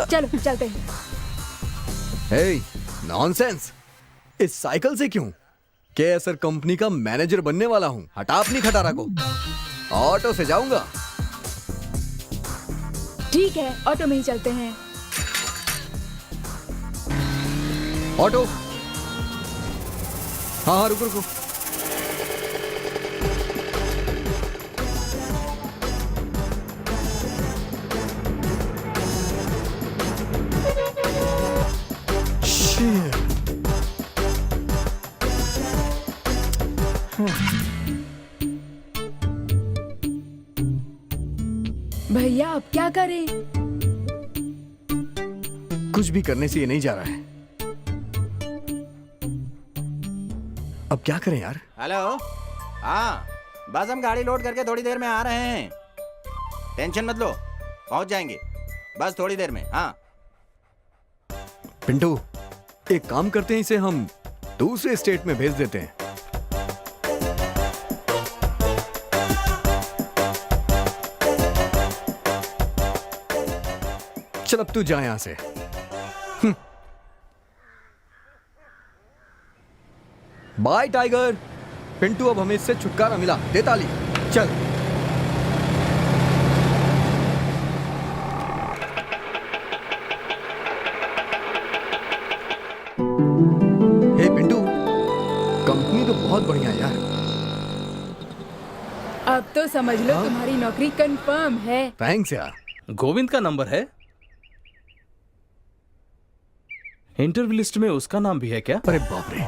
चलो चलते हैं। हे, नॉनसेंस। इस साइकिल से क्यों? केएसआर कंपनी का मैनेजर बनने वाला हूँ। हटा अपनी खटारा को। ऑटो से जाऊंगा। ठीक है, ऑटो में ही चलते हैं। ऑटो। हाँ हाँ, रुको रुको। भैया अब क्या करें? कुछ भी करने से ये नहीं जा रहा है। अब क्या करें यार? हेलो। हाँ बस हम गाड़ी लोड करके थोड़ी देर में आ रहे हैं। टेंशन मत लो, पहुंच जाएंगे बस थोड़ी देर में। हाँ पिंटू, एक काम करते हैं, इसे हम दूसरे स्टेट में भेज देते हैं। चल अब तू जा यहां से। By Tiger. पिंटू, अब हमें इससे छुटकारा मिला। दे ताली। चल। हे पिंटू, कंपनी तो बहुत बढ़िया है यार। अब तो समझ लो तुम्हारी नौकरी कंफर्म है। थैंक्स यार। गोविंद का नंबर है? इंटरव्यू लिस्ट में उसका नाम भी है क्या? अरे बाप रे,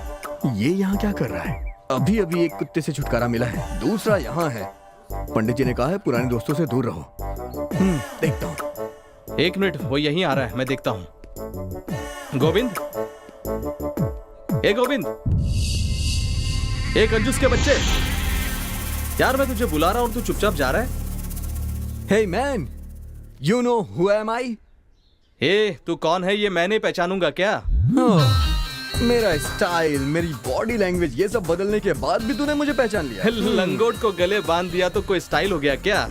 ये यहाँ क्या कर रहा है? अभी अभी एक कुत्ते से छुटकारा मिला है, दूसरा यहाँ है। पंडित जी ने कहा है पुराने दोस्तों से दूर रहो। देखता हूँ। एक मिनट, वो यहीं आ रहा है, मैं देखता हूँ। गोविंद, ए गोविंद, ए कंजूस के बच्चे, यार मैं तुझे बुला रहा हूँ और तू चुपचाप जा रहा है। Hey man, you know who am I? ए, तू कौन है ये मैं नहीं पहचानूंगा क्या? मेरा स्टाइल, मेरी बॉडी लैंग्वेज, ये सब बदलने के बाद भी तूने मुझे पहचान लिया? लंगोट को गले बांध दिया तो कोई स्टाइल हो गया क्या?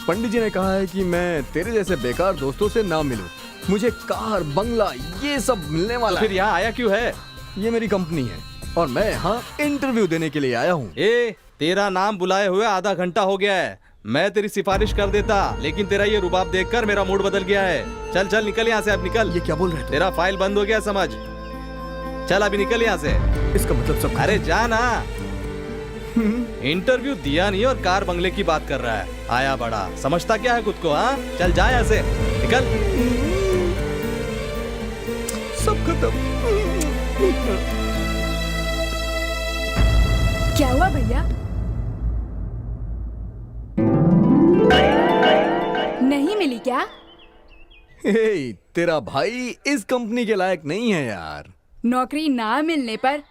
पंडित जी ने कहा है कि मैं तेरे जैसे बेकार दोस्तों से ना मिलूं। मुझे कार, बंगला, ये सब मिलने वाला है। फिर यहाँ आया क्यों है? ये मेरी कंपनी है और मैं यहाँ इंटरव्यू देने के लिए आया हूँ। ए, तेरा नाम बुलाए हुए आधा घंटा हो गया है। मैं तेरी सिफारिश कर देता, लेकिन तेरा ये रुबाब देखकर मेरा मूड बदल गया है। चल चल निकल यहाँ से, अब निकल। ये क्या बोल रहे थे? तेरा फाइल बंद हो गया समझ। चल अभी निकल यहाँ से। इसका मतलब सब? अरे जा ना। इंटरव्यू दिया नहीं और कार बंगले की बात कर रहा है। आया बड़ा, समझता क्या है खुद को? हाँ चल जा यहाँ से, निकल। सब खत्म। क्या हुआ भैया? नहीं मिली क्या? हे, तेरा भाई इस कंपनी के लायक नहीं है यार। नौकरी ना मिलने पर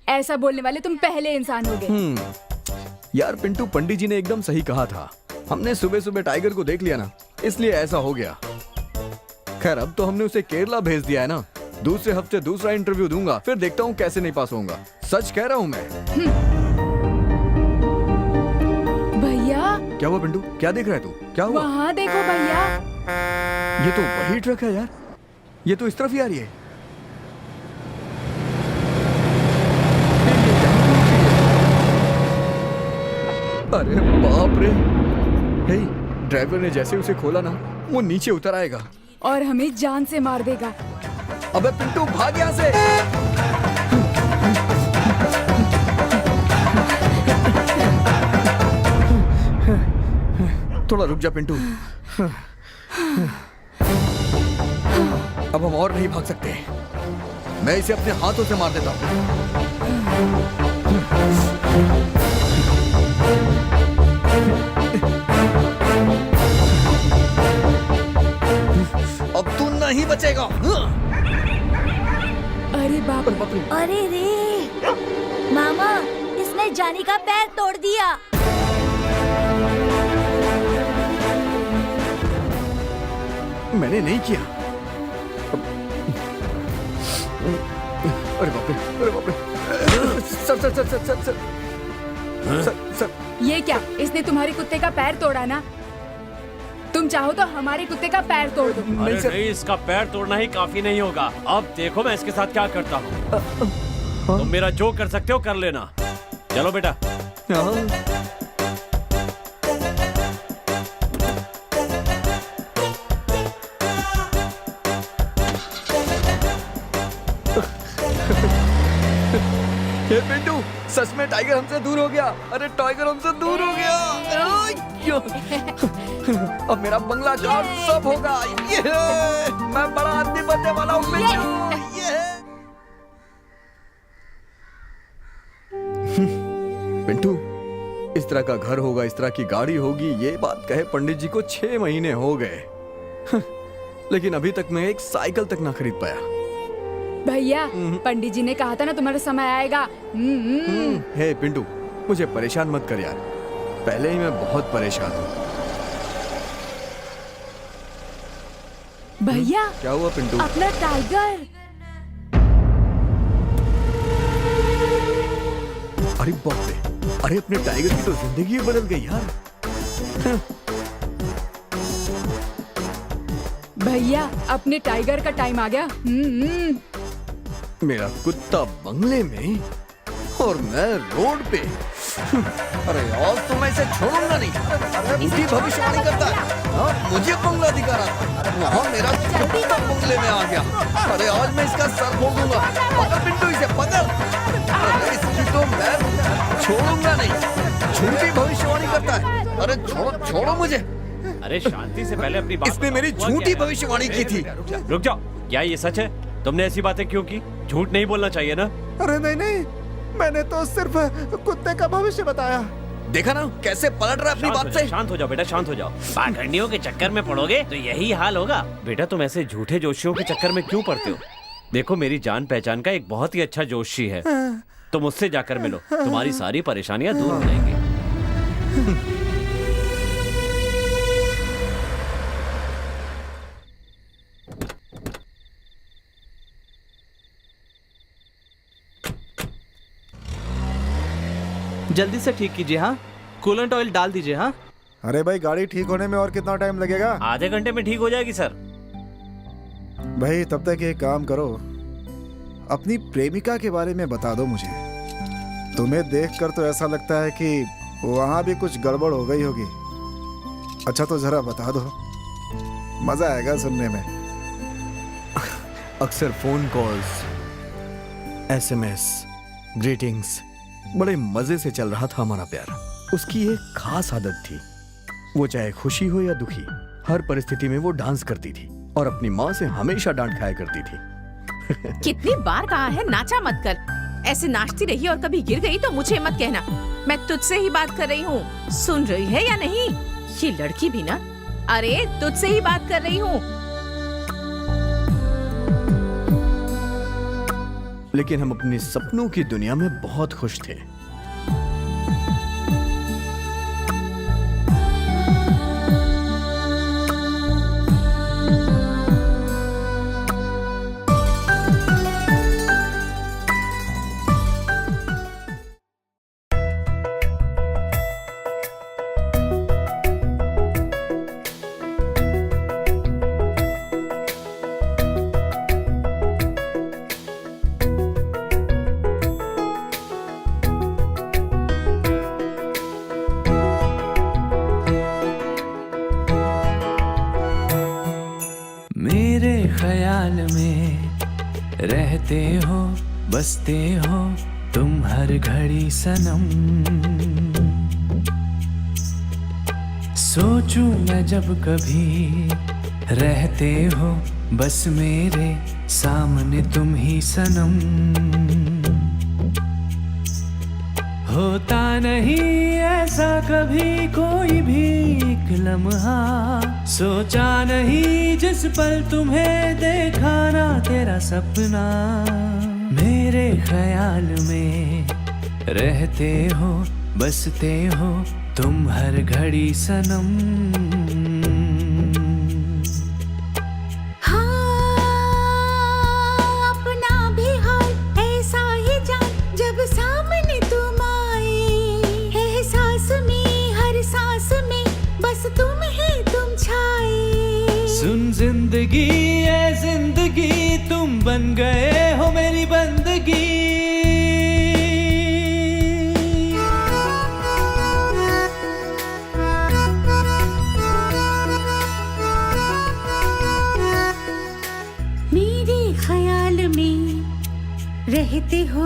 ऐसा बोलने वाले तुम पहले इंसान हो गए। यार पिंटू, पंडित जी ने एकदम सही कहा था। हमने सुबह सुबह टाइगर को देख लिया ना, इसलिए ऐसा हो गया। खैर अब तो हमने उसे केरला भेज दिया है ना, दूसरे हफ्ते दूसरा इंटरव्यू दूंगा, फिर देखता हूँ कैसे नहीं पास होऊंगा। सच कह रहा हूँ मैं। भैया क्या हुआ पिंटू? क्या देख रहा है तू? क्या हुआ? वहाँ देखो भैया। ये तो वही ट्रक है यार, ये तो इस तरफ ही आ रही है। अरे बाप रे! हे, ड्राइवर ने जैसे उसे खोला ना, वो नीचे उतर आएगा और हमें जान से मार देगा। अबे पिंटू भाग यहाँ से! थोड़ा रुक जा पिंटू। अब हम और नहीं भाग सकते, मैं इसे अपने हाथों से मार देता हूँ। अब तू नहीं बचेगा। अरे बाप रे! अरे रे मामा, इसने जानी का पैर तोड़ दिया। मैंने नहीं किया। अरे बाप रे! अरे बाप रे! Sir sir sir sir sir sir sir ये क्या? इसने तुम्हारे कुत्ते का पैर तोड़ा ना? तुम चाहो तो हमारे कुत्ते का पैर तोड़ दो। अरे नहीं, इसका पैर तोड़ना ही काफी नहीं होगा। अब देखो मैं इसके साथ क्या करता हूँ। तुम मेरा जो कर सकते हो कर लेना। चलो बेटा। हे पिंटू, सच में टाइगर हमसे दूर हो गया। अरे टाइगर हमसे दूर हो गया। अब मेरा बंगला कार सब होगा। ये मैं बड़ा आदमी बनने वाला हूँ पिंटू। इस तरह का घर होगा, इस तरह की गाड़ी होगी, ये बात कहे पंडित जी को 6 महीने हो गए। लेकिन अभी तक मैं एक साइकिल तक ना खरीद पाया। भैया, पंडित जी ने कहा था ना तुम्हारा समय आएगा। हे पिंटू, मुझे परेशान मत कर यार, पहले ही मैं बहुत परेशान हूँ। भैया क्या हुआ पिंटू? अपना टाइगर। अरे बाप रे! अरे अपने टाइगर की तो जिंदगी बदल गई यार। भैया अपने टाइगर का टाइम आ गया। मेरा कुत्ता बंगले में और मैं रोड पे। अरे आज तो मैं इसे छोड़ूंगा नहीं। झूठी भविष्यवाणी करता है। हाँ, मुझे बंगला दिखा रहा था, वहाँ मेरा कुत्ता बंगले में आ गया। अरे आज मैं इसका सर फोड़ दूंगा। पकड़ पिंटू, इसे पकड़। अरे इसकी तो मैं छोड़ूंगा नहीं। झूठी भविष्यवाणी करता है। अरे छोड़ो छोड़ो मुझे। अरे शांति से पहले अपनी बात इसने बताओ। मेरी हुआ क्या झूठी है? भविष्यवाणी की थी। रुक जाओ, क्या ये सच है? तुमने ऐसी बातें क्यों की? झूठ नहीं बोलना चाहिए ना। अरे नहीं नहीं, मैंने तो सिर्फ कुत्ते का भविष्य बताया। देखा ना कैसे पलट रहा अपनी बात से। शांत हो जाओ बेटा, शांत हो जाओ। पाखंडियों के चक्कर में पड़ोगे तो यही हाल होगा। बेटा तुम ऐसे झूठे जोशियों के चक्कर में क्यों पड़ते हो? देखो मेरी जान पहचान का एक बहुत ही अच्छा जोशी है, तुम उससे जाकर मिलो, तुम्हारी सारी परेशानियां दूर हो जाएंगी। जल्दी से ठीक कीजिए। हाँ, कूलेंट ऑयल डाल दीजिए। हाँ। अरे भाई, गाड़ी ठीक होने में और कितना टाइम लगेगा? आधे घंटे में ठीक हो जाएगी सर। भाई तब तक एक काम करो, अपनी प्रेमिका के बारे में बता दो मुझे। तुम्हें देखकर तो ऐसा लगता है कि वहां भी कुछ गड़बड़ हो गई होगी। अच्छा तो जरा बता दो, मजा आएगा सुनने में। अक्सर फोन कॉल्स, SMS, ग्रीटिंग्स, बड़े मजे से चल रहा था हमारा प्यार। उसकी एक खास आदत थी, वो चाहे खुशी हो या दुखी, हर परिस्थिति में वो डांस करती थी और अपनी माँ से हमेशा डांट खाया करती थी। कितनी बार कहा है नाचा मत कर। ऐसे नाचती रही और कभी गिर गई तो मुझे मत कहना। मैं तुझसे ही बात कर रही हूँ, सुन रही है या नहीं? ये लड़की भी ना, अरे तुझसे ही बात कर रही हूँ। लेकिन हम अपने सपनों की दुनिया में बहुत खुश थे। मेरे ख्याल में रहते हो, बसते हो तुम हर घड़ी सनम। सोचूं मैं जब कभी रहते हो बस मेरे सामने तुम ही सनम। होता नहीं ऐसा कभी कोई भी एक लम्हा, सोचा नहीं जिस पल तुम्हें देखा ना तेरा सपना। मेरे ख्याल में रहते हो, बसते हो तुम हर घड़ी सनम। जिंदगी ए जिंदगी तुम बन गए हो मेरी बंदगी। मेरे ख्याल में रहते हो,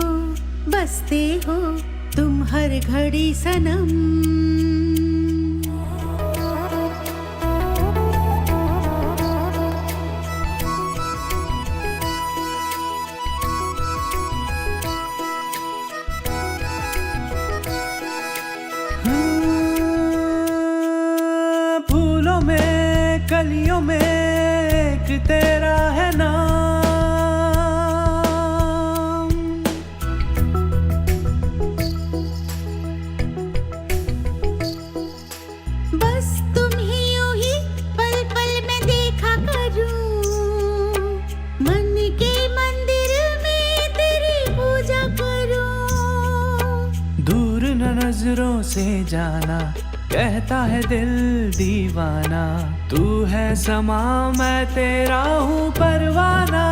बसते हो तुम हर घड़ी सनम। गलियों में एक तेरा है नाम, बस तुम ही यूं ही पल पल में देखा करूं, मन के मंदिर में तेरी पूजा करूं। दूर न नजरों से जाना कहता है दिल दीवाना, तू है समा मैं तेरा हूँ परवाना।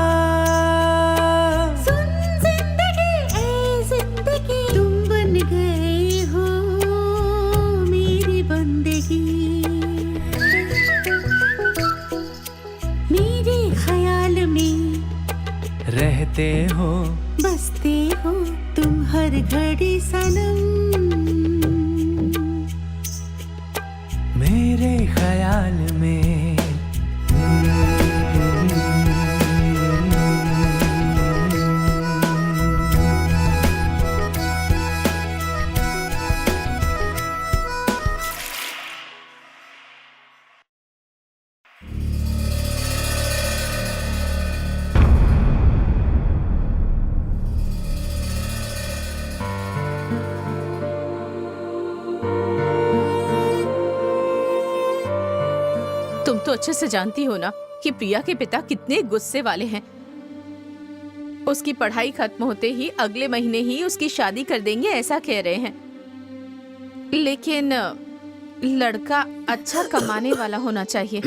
सुन जिंदगी ए जिंदगी तुम बन गए हो मेरी बंदगी। मेरे ख्याल में रहते हो, बसते हो तुम हर घड़ी सनम। मेरे ख्याल में तुम तो अच्छे से जानती हो ना कि प्रिया के पिता कितने गुस्से वाले हैं। उसकी पढ़ाई खत्म होते ही अगले महीने ही उसकी शादी कर देंगे ऐसा कह रहे हैं। लेकिन लड़का अच्छा कमाने वाला होना चाहिए।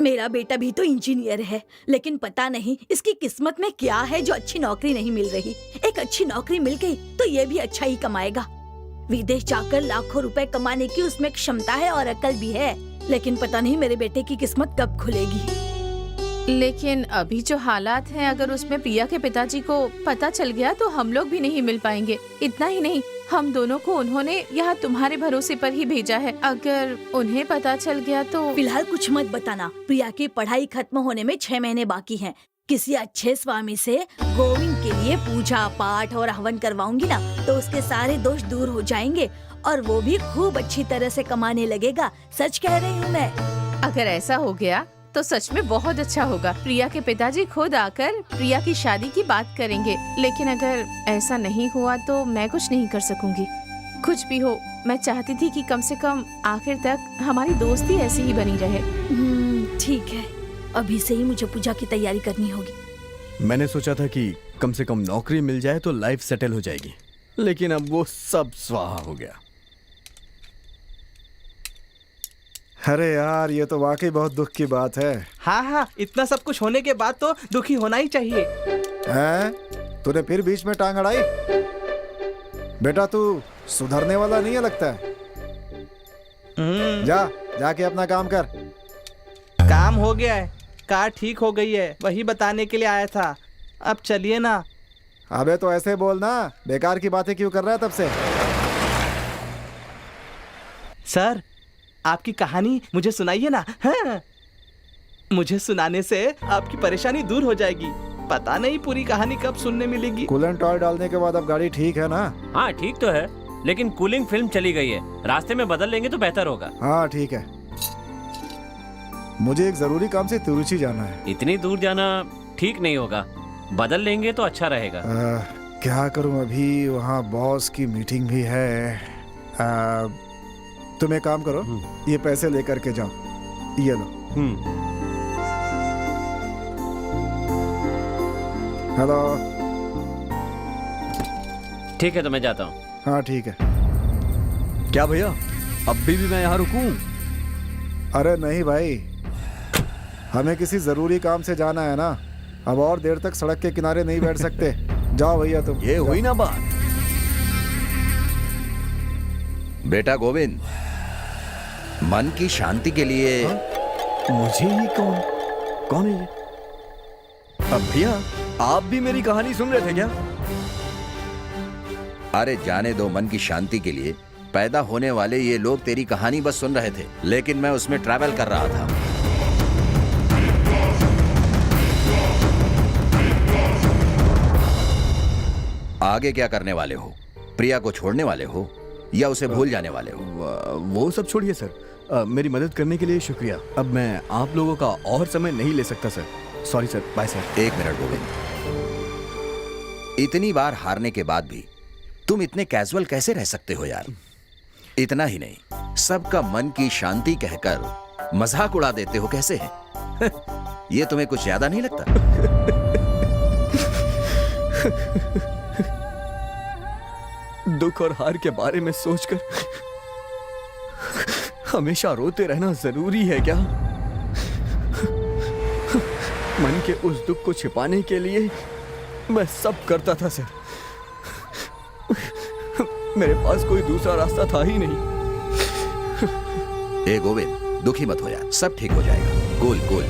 मेरा बेटा भी तो इंजीनियर है, लेकिन पता नहीं इसकी किस्मत में क्या है जो अच्छी नौकरी नहीं मिल रही। एक अच्छी नौकरी मिल गई तो ये भी अच्छा ही कमाएगा। विदेश जाकर लाखों रुपए कमाने की उसमें क्षमता है और अकल भी है, लेकिन पता नहीं मेरे बेटे की किस्मत कब खुलेगी। लेकिन अभी जो हालात हैं, अगर उसमें प्रिया के पिताजी को पता चल गया तो हम लोग भी नहीं मिल पाएंगे। इतना ही नहीं, हम दोनों को उन्होंने यहाँ तुम्हारे भरोसे पर ही भेजा है। अगर उन्हें पता चल गया तो फिलहाल कुछ मत बताना। प्रिया की पढ़ाई खत्म होने में 6 महीने बाकी हैं। किसी अच्छे स्वामी से गोविंद के लिए पूजा पाठ और हवन करवाऊंगी ना तो उसके सारे दोष दूर हो जाएंगे और वो भी खूब अच्छी तरह से कमाने लगेगा। सच कह रही हूँ मैं। अगर ऐसा हो गया तो सच में बहुत अच्छा होगा। प्रिया के पिताजी खुद आकर प्रिया की शादी की बात करेंगे। लेकिन अगर ऐसा नहीं हुआ तो मैं कुछ नहीं कर सकूंगी। कुछ भी हो, मैं चाहती थी कि कम से कम आखिर तक हमारी दोस्ती ऐसी ही बनी रहे। ठीक है, अभी से ही मुझे पूजा की तैयारी करनी होगी। मैंने सोचा था कि कम से कम नौकरी मिल जाए तो लाइफ सेटल हो जाएगी, लेकिन अब वो सब स्वाहा हो गया। अरे यार, ये तो वाकई बहुत दुख की बात है। हाँ हाँ, इतना सब कुछ होने के बाद तो दुखी होना ही चाहिए। हैं? तूने फिर बीच में टांग अड़ाई? बेटा तू सुधरने वाला नहीं है लगता है। जाके अपना काम कर। काम हो गया है, कार ठीक हो गई है, वही बताने के लिए आया था। अब चलिए ना। अबे तो ऐसे बोलना, बेकार की बातें क्यों कर रहा है तब से? सर, आपकी कहानी मुझे सुनाइए ना। हाँ? मुझे सुनाने से आपकी परेशानी दूर हो जाएगी। पता नहीं पूरी कहानी कब सुनने मिलेगी। कूलेंट ऑयल डालने के बाद अब गाड़ी ठीक है ना? हाँ ठीक तो है, लेकिन कूलिंग फिल्म चली गई है। रास्ते में बदल लेंगे तो बेहतर होगा। हाँ ठीक है, मुझे एक जरूरी काम से तिरुचि जाना है। इतनी दूर जाना ठीक नहीं होगा, बदल लेंगे तो अच्छा रहेगा। क्या करूं, अभी वहाँ बॉस की मीटिंग भी है। तुम एक काम करो, ये पैसे लेकर के जाओ, ये लो। हेलो। ठीक है तो मैं जाता हूँ। हाँ ठीक है। क्या भैया, अब भी मैं यहाँ रुकूं? अरे नहीं भाई, हमें किसी जरूरी काम से जाना है ना। अब और देर तक सड़क के किनारे नहीं बैठ सकते। जाओ भैया तुम। ये हुई ना बात। बेटा गोविंद, मन की शांति के लिए। मुझे ही कौन है ये? अब भैया, आप भी मेरी कहानी सुन रहे थे क्या? अरे जाने दो, मन की शांति के लिए पैदा होने वाले ये लोग तेरी कहानी बस सुन रहे थे, लेकिन मैं उसमें ट्रैवल कर रहा था। आगे क्या करने वाले हो? प्रिया को छोड़ने वाले हो या उसे भूल जाने वाले हो? वो सब छोड़िए सर, मेरी मदद करने के लिए शुक्रिया। अब मैं आप लोगों का और समय नहीं ले सकता sir. Sorry sir, bye sir. एक मिनट गोविंद, इतनी बार हारने के बाद भी तुम इतने कैजुअल कैसे रह सकते हो यार? इतना ही नहीं, सबका मन की शांति कहकर मजाक उड़ा देते हो कैसे है? ये तुम्हें कुछ ज्यादा नहीं लगता? दुख और हार के बारे में सोचकर हमेशा रोते रहना जरूरी है क्या? मन के उस दुख को छिपाने के लिए मैं सब करता था सर। मेरे पास कोई दूसरा रास्ता था ही नहीं। ए गोविंद, दुखी मत हो यार, सब ठीक हो जाएगा। Cool cool.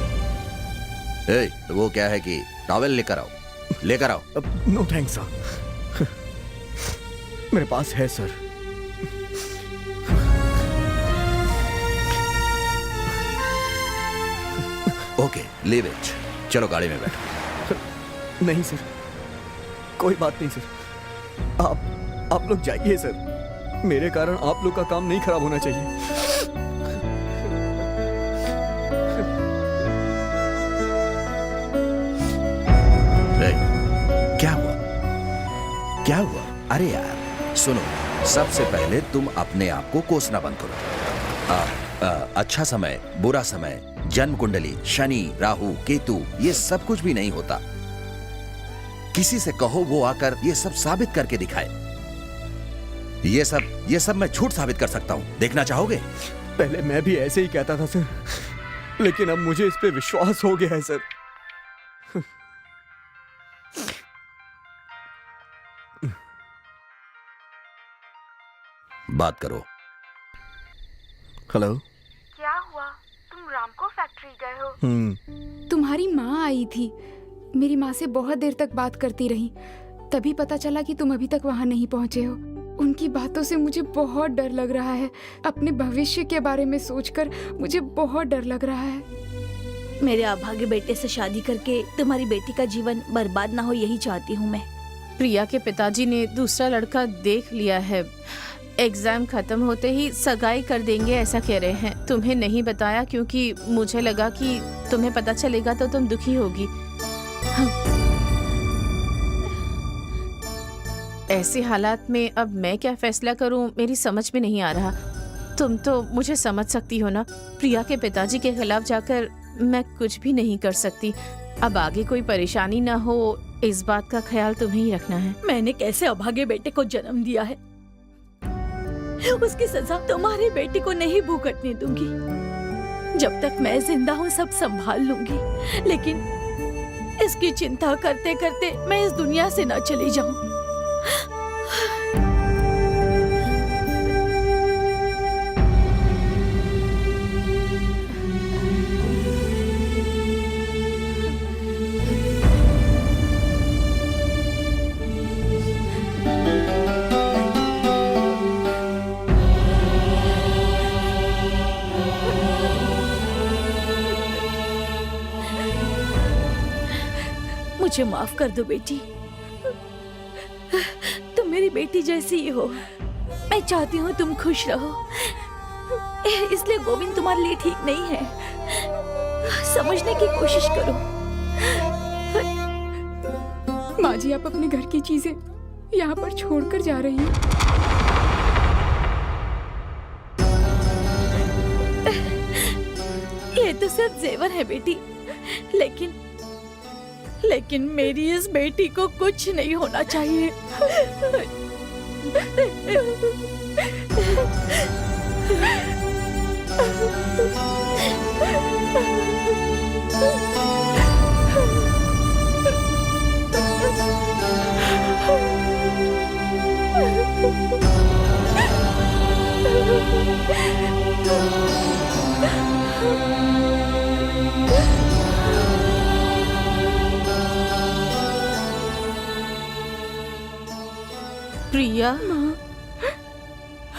ए, वो क्या है कि टॉवेल लेकर आओ, लेकर आओ। नो थैंक्स सर, मेरे पास है सर। Okay, leave it. चलो गाड़ी में बैठो। नहीं सर, कोई बात नहीं सर। आप लोग जाइए सर। मेरे कारण आप लोग का काम नहीं खराब होना चाहिए। क्या हुआ? क्या हुआ? अरे यार सुनो, सबसे पहले तुम अपने आप को कोसना बंद करो। अच्छा समय, बुरा समय, जन्म कुंडली, शनि, राहु, केतु, ये सब कुछ भी नहीं होता। किसी से कहो, वो आकर ये सब साबित करके दिखाए। ये सब मैं झूठ साबित कर सकता हूं। देखना चाहोगे? पहले मैं भी ऐसे ही कहता था सर, लेकिन अब मुझे इस पे विश्वास हो गया है सर। बात करो। हेलो। क्या हुआ? तुम रामको फैक्ट्री गए हो? तुम्हारी माँ आई थी। मेरी माँ से बहुत देर तक बात करती रही, तभी पता चला कि तुम अभी तक वहाँ नहीं पहुँचे हो। उनकी बातों से मुझे बहुत डर लग रहा है। अपने भविष्य के बारे में सोचकर मुझे बहुत डर लग रहा है। मेरे अभागे बेटे से शादी करके तुम्हारी बेटी का जीवन बर्बाद ना हो, यही चाहती हूँ मैं। प्रिया के पिताजी ने दूसरा लड़का देख लिया है। एग्जाम खत्म होते ही सगाई कर देंगे ऐसा कह रहे हैं। तुम्हें नहीं बताया क्योंकि मुझे लगा कि तुम्हें पता चलेगा तो तुम दुखी होगी। ऐसे हालात में अब मैं क्या फैसला करूं, मेरी समझ में नहीं आ रहा। तुम तो मुझे समझ सकती हो ना, प्रिया के पिताजी के खिलाफ जाकर मैं कुछ भी नहीं कर सकती। अब आगे कोई परेशानी ना हो, इस बात का ख्याल तुम्हें ही रखना है। मैंने कैसे अभागे बेटे को जन्म दिया है, उसकी सजा तुम्हारे बेटे को नहीं भुगतने दूंगी। जब तक मैं जिंदा हूँ सब संभाल लूंगी, लेकिन इसकी चिंता करते करते मैं इस दुनिया से ना चली जाऊं। मुझे माफ कर दो बेटी, तुम मेरी बेटी जैसी ही हो। मैं चाहती हूँ तुम खुश रहो, इसलिए गोविंद तुम्हारे लिए ठीक नहीं है। समझने की कोशिश करो। माँ जी, आप अपने घर की चीजें यहाँ पर छोड़कर जा रही हैं। ये तो सिर्फ जेवर है बेटी, लेकिन मेरी इस बेटी को कुछ नहीं होना चाहिए। प्रिया, माँ,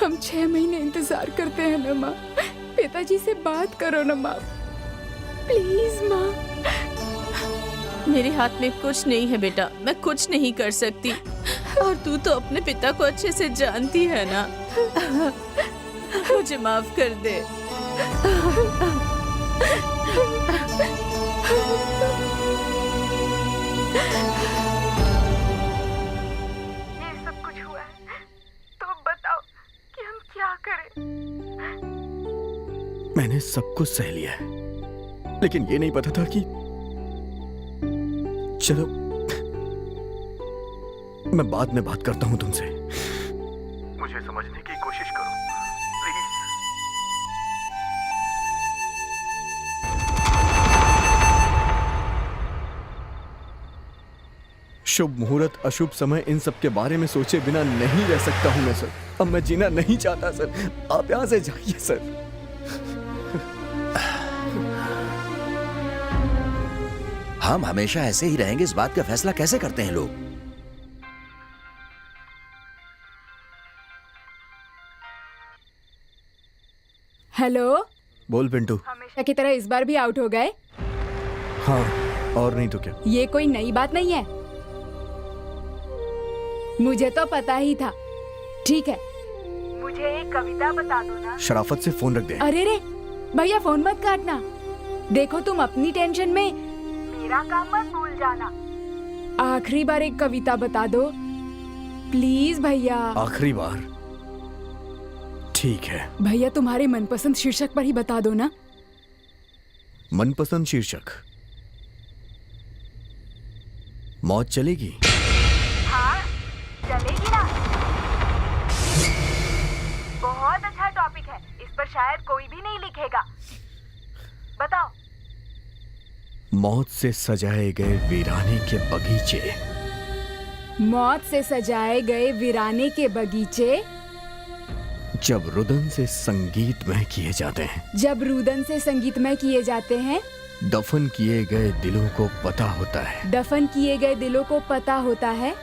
हम 6 महीने इंतजार करते हैं ना माँ। पिताजी से बात करो ना माँ, प्लीज माँ। मेरे हाथ में कुछ नहीं है बेटा, मैं कुछ नहीं कर सकती। और तू तो अपने पिता को अच्छे से जानती है ना। मुझे माफ कर दे। ये सब कुछ हुआ है, तो बताओ कि हम क्या करें? मैंने सब कुछ सह लिया है, लेकिन ये नहीं पता था कि चलो मैं बाद में बात करता हूं तुमसे। मुझे समझने की कोशिश करो प्लीज। शुभ मुहूर्त, अशुभ समय, इन सब के बारे में सोचे बिना नहीं रह सकता हूं मैं सर। अब मैं जीना नहीं चाहता सर, आप यहां से जाइए सर। हम हमेशा ऐसे ही रहेंगे, इस बात का फैसला कैसे करते हैं लोग? हेलो, बोल पिंटू। हमेशा की तरह इस बार भी आउट हो गए। हाँ, और नहीं तो क्या। ये कोई नई बात नहीं है, मुझे तो पता ही था। ठीक है, मुझे एक कविता बता दो ना। शराफत से फोन रख दे। अरे रे भैया, फोन मत काटना। देखो, तुम अपनी टेंशन में मेरा काम मत भूल जाना। आखिरी बार एक कविता बता दो प्लीज भैया। आखिरी बार? ठीक है भैया, तुम्हारे मनपसंद शीर्षक पर ही बता दो ना। मनपसंद शीर्षक? मौत चलेगी। हाँ, चलेगी ना। बहुत अच्छा टॉपिक है, इस पर शायद कोई भी नहीं लिखेगा। बताओ। मौत से सजाए गए वीराने के बगीचे। मौत से सजाए गए वीराने के बगीचे जब रुदन से संगीतमय किए जाते हैं। जब रुदन से संगीतमय किए जाते हैं। दफन किए गए दिलों को पता होता है। दफन किए गए दिलों को पता होता है।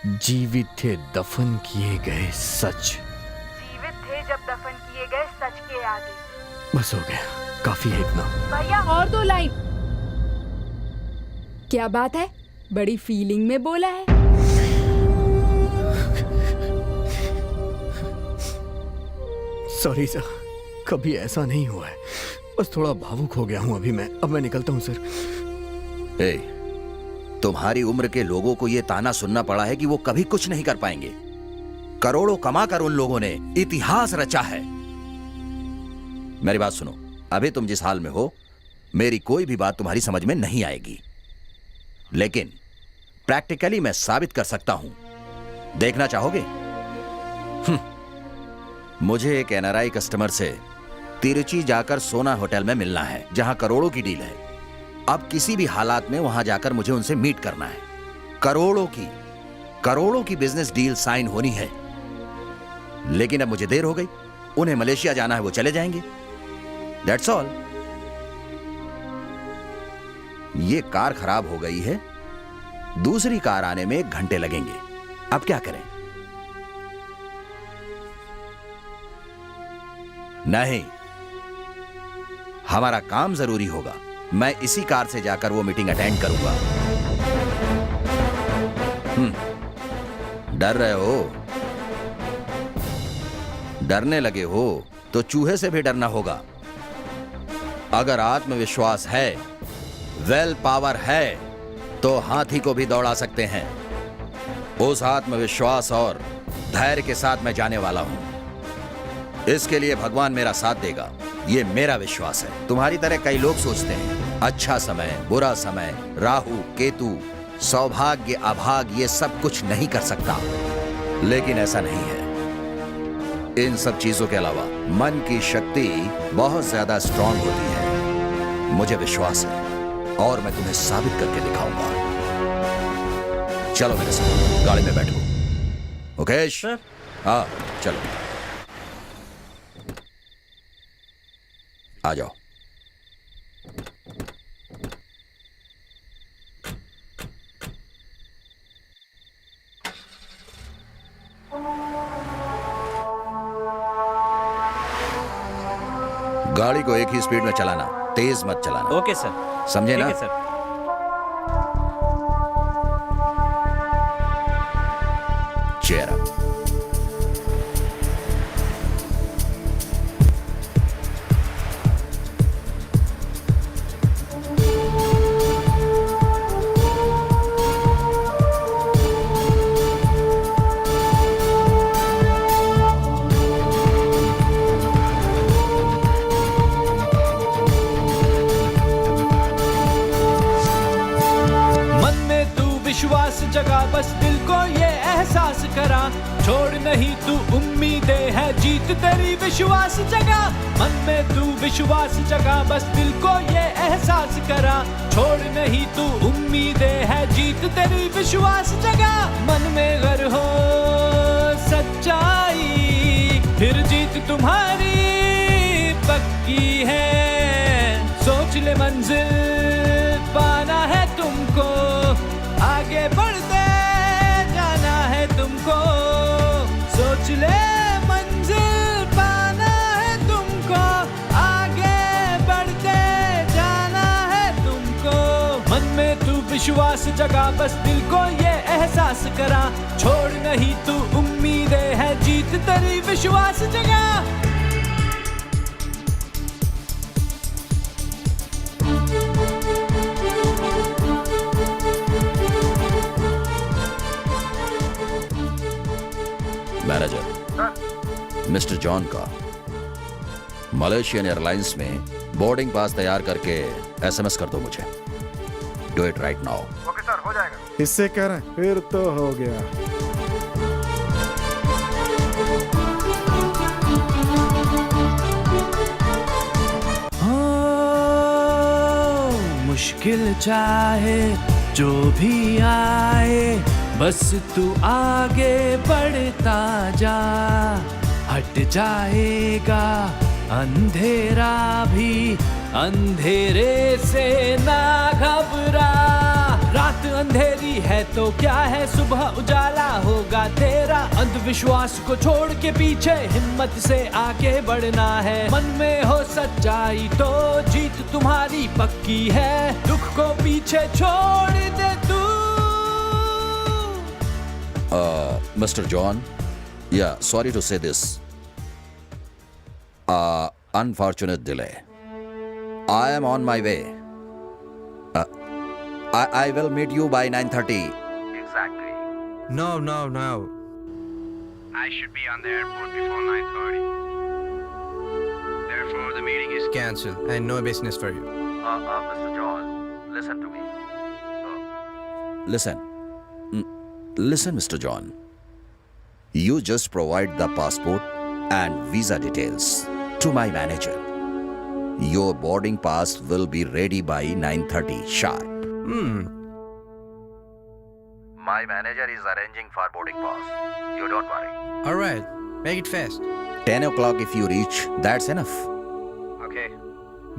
जीवित थे दफन किए गए सच। जीवित थे जब दफन किए गए सच के आगे। बस हो गया, काफी है इतना। भैया, और 2 लाइन। क्या बात है, बड़ी फीलिंग में बोला है। सॉरी सर, कभी ऐसा नहीं हुआ है। बस थोड़ा भावुक हो गया हूँ अभी मैं। अब मैं निकलता हूँ सर। ए, तुम्हारी उम्र के लोगों को ये ताना सुनना पड़ा है कि वो कभी कुछ नहीं कर पाएंगे। करोड़ों कमाकर उन लोगों ने इतिहास रचा है। मेरी बात सुनो, अभी तुम जिस हाल में हो, मेरी कोई भी बात तुम्हारी समझ में नहीं आएगी, लेकिन प्रैक्टिकली मैं साबित कर सकता हूं। देखना चाहोगे? मुझे एक एनआरआई कस्टमर से तिरुचि जाकर सोना होटल में मिलना है, जहां करोड़ों की डील है। अब किसी भी हालात में वहां जाकर मुझे उनसे मीट करना है। करोड़ों की बिजनेस डील साइन होनी है। लेकिन अब मुझे देर हो गई। उन्हें मलेशिया जाना है, वो चले जाएंगे। That's all. ये कार खराब हो गई है, दूसरी कार आने में 1 घंटे लगेंगे। अब क्या करें? नहीं, हमारा काम जरूरी होगा। मैं इसी कार से जाकर वो मीटिंग अटेंड करूंगा। डर रहे हो? डरने लगे हो तो चूहे से भी डरना होगा। अगर आत्मविश्वास है, वेल पावर है, तो हाथी को भी दौड़ा सकते हैं। उस आत्मविश्वास और धैर्य के साथ मैं जाने वाला हूं। इसके लिए भगवान मेरा साथ देगा, ये मेरा विश्वास है। तुम्हारी तरह कई लोग सोचते हैं अच्छा समय, बुरा समय, राहु केतु, सौभाग्य अभाग्य, ये सब कुछ नहीं कर सकता। लेकिन ऐसा नहीं है। इन सब चीजों के अलावा मन की शक्ति बहुत ज्यादा स्ट्रांग होती है। मुझे विश्वास है और मैं तुम्हें साबित करके दिखाऊंगा। चलो मेरे साथ गाड़ी में बैठो। ओके? हाँ, चलो आ जाओ। गाड़ी को एक ही स्पीड में चलाना, तेज मत चलाना। Okay sir. समझे ना? ठीक है सर। Cheer up. विश्वास जगा, बस दिल को ये एहसास करा, छोड़ नहीं तू उम्मीदें है, जीत तेरी विश्वास जगा। मन में तू विश्वास जगा, बस दिल को ये एहसास करा, छोड़ नहीं तू उम्मीदें है, जीत तेरी विश्वास जगा। मन में गर हो सच्चाई, फिर जीत तुम्हारी पक्की है। सोच ले मंजिल पाना है तुमको, आगे बढ़ते जाना है तुमको। सोच ले मंजिल पाना है तुमको, आगे बढ़ते जाना है तुमको। मन में तू विश्वास जगा, बस दिल को ये एहसास करा, छोड़ नहीं तू उम्मीदें है, जीत तेरी विश्वास जगा। मैनेजर मिस्टर जॉन का मलेशियन एयरलाइंस में बोर्डिंग पास तैयार करके एसएमएस कर दो मुझे। Do it right now. Okay sir, हो जाएगा। इससे कह रहे हैं, फिर तो हो गया। मुश्किल चाहे जो भी आए, बस तू आगे बढ़ता जा, हट जाएगा अंधेरा भी, अंधेरे से ना घबरा। रात अंधेरी है तो क्या है, सुबह उजाला होगा तेरा। अंधविश्वास को छोड़ के पीछे हिम्मत से आगे बढ़ना है। मन में हो सच्चाई तो जीत तुम्हारी पक्की है, दुख को पीछे छोड़ दे तू। Mr. John, yeah, sorry to say this. Unfortunate delay. I am on my way. I will meet you by 9:30. Exactly. No, no, no. I should be on the airport before 9:30. Therefore, the meeting is Cancel and no business for you. Mr. John, listen to me. Listen. Listen, Mr. John. You just provide the passport and visa details to my manager. Your boarding pass will be ready by 9:30 sharp. My manager is arranging for boarding pass. You don't worry. All right, make it fast. 10 o'clock if you reach, that's enough. Okay.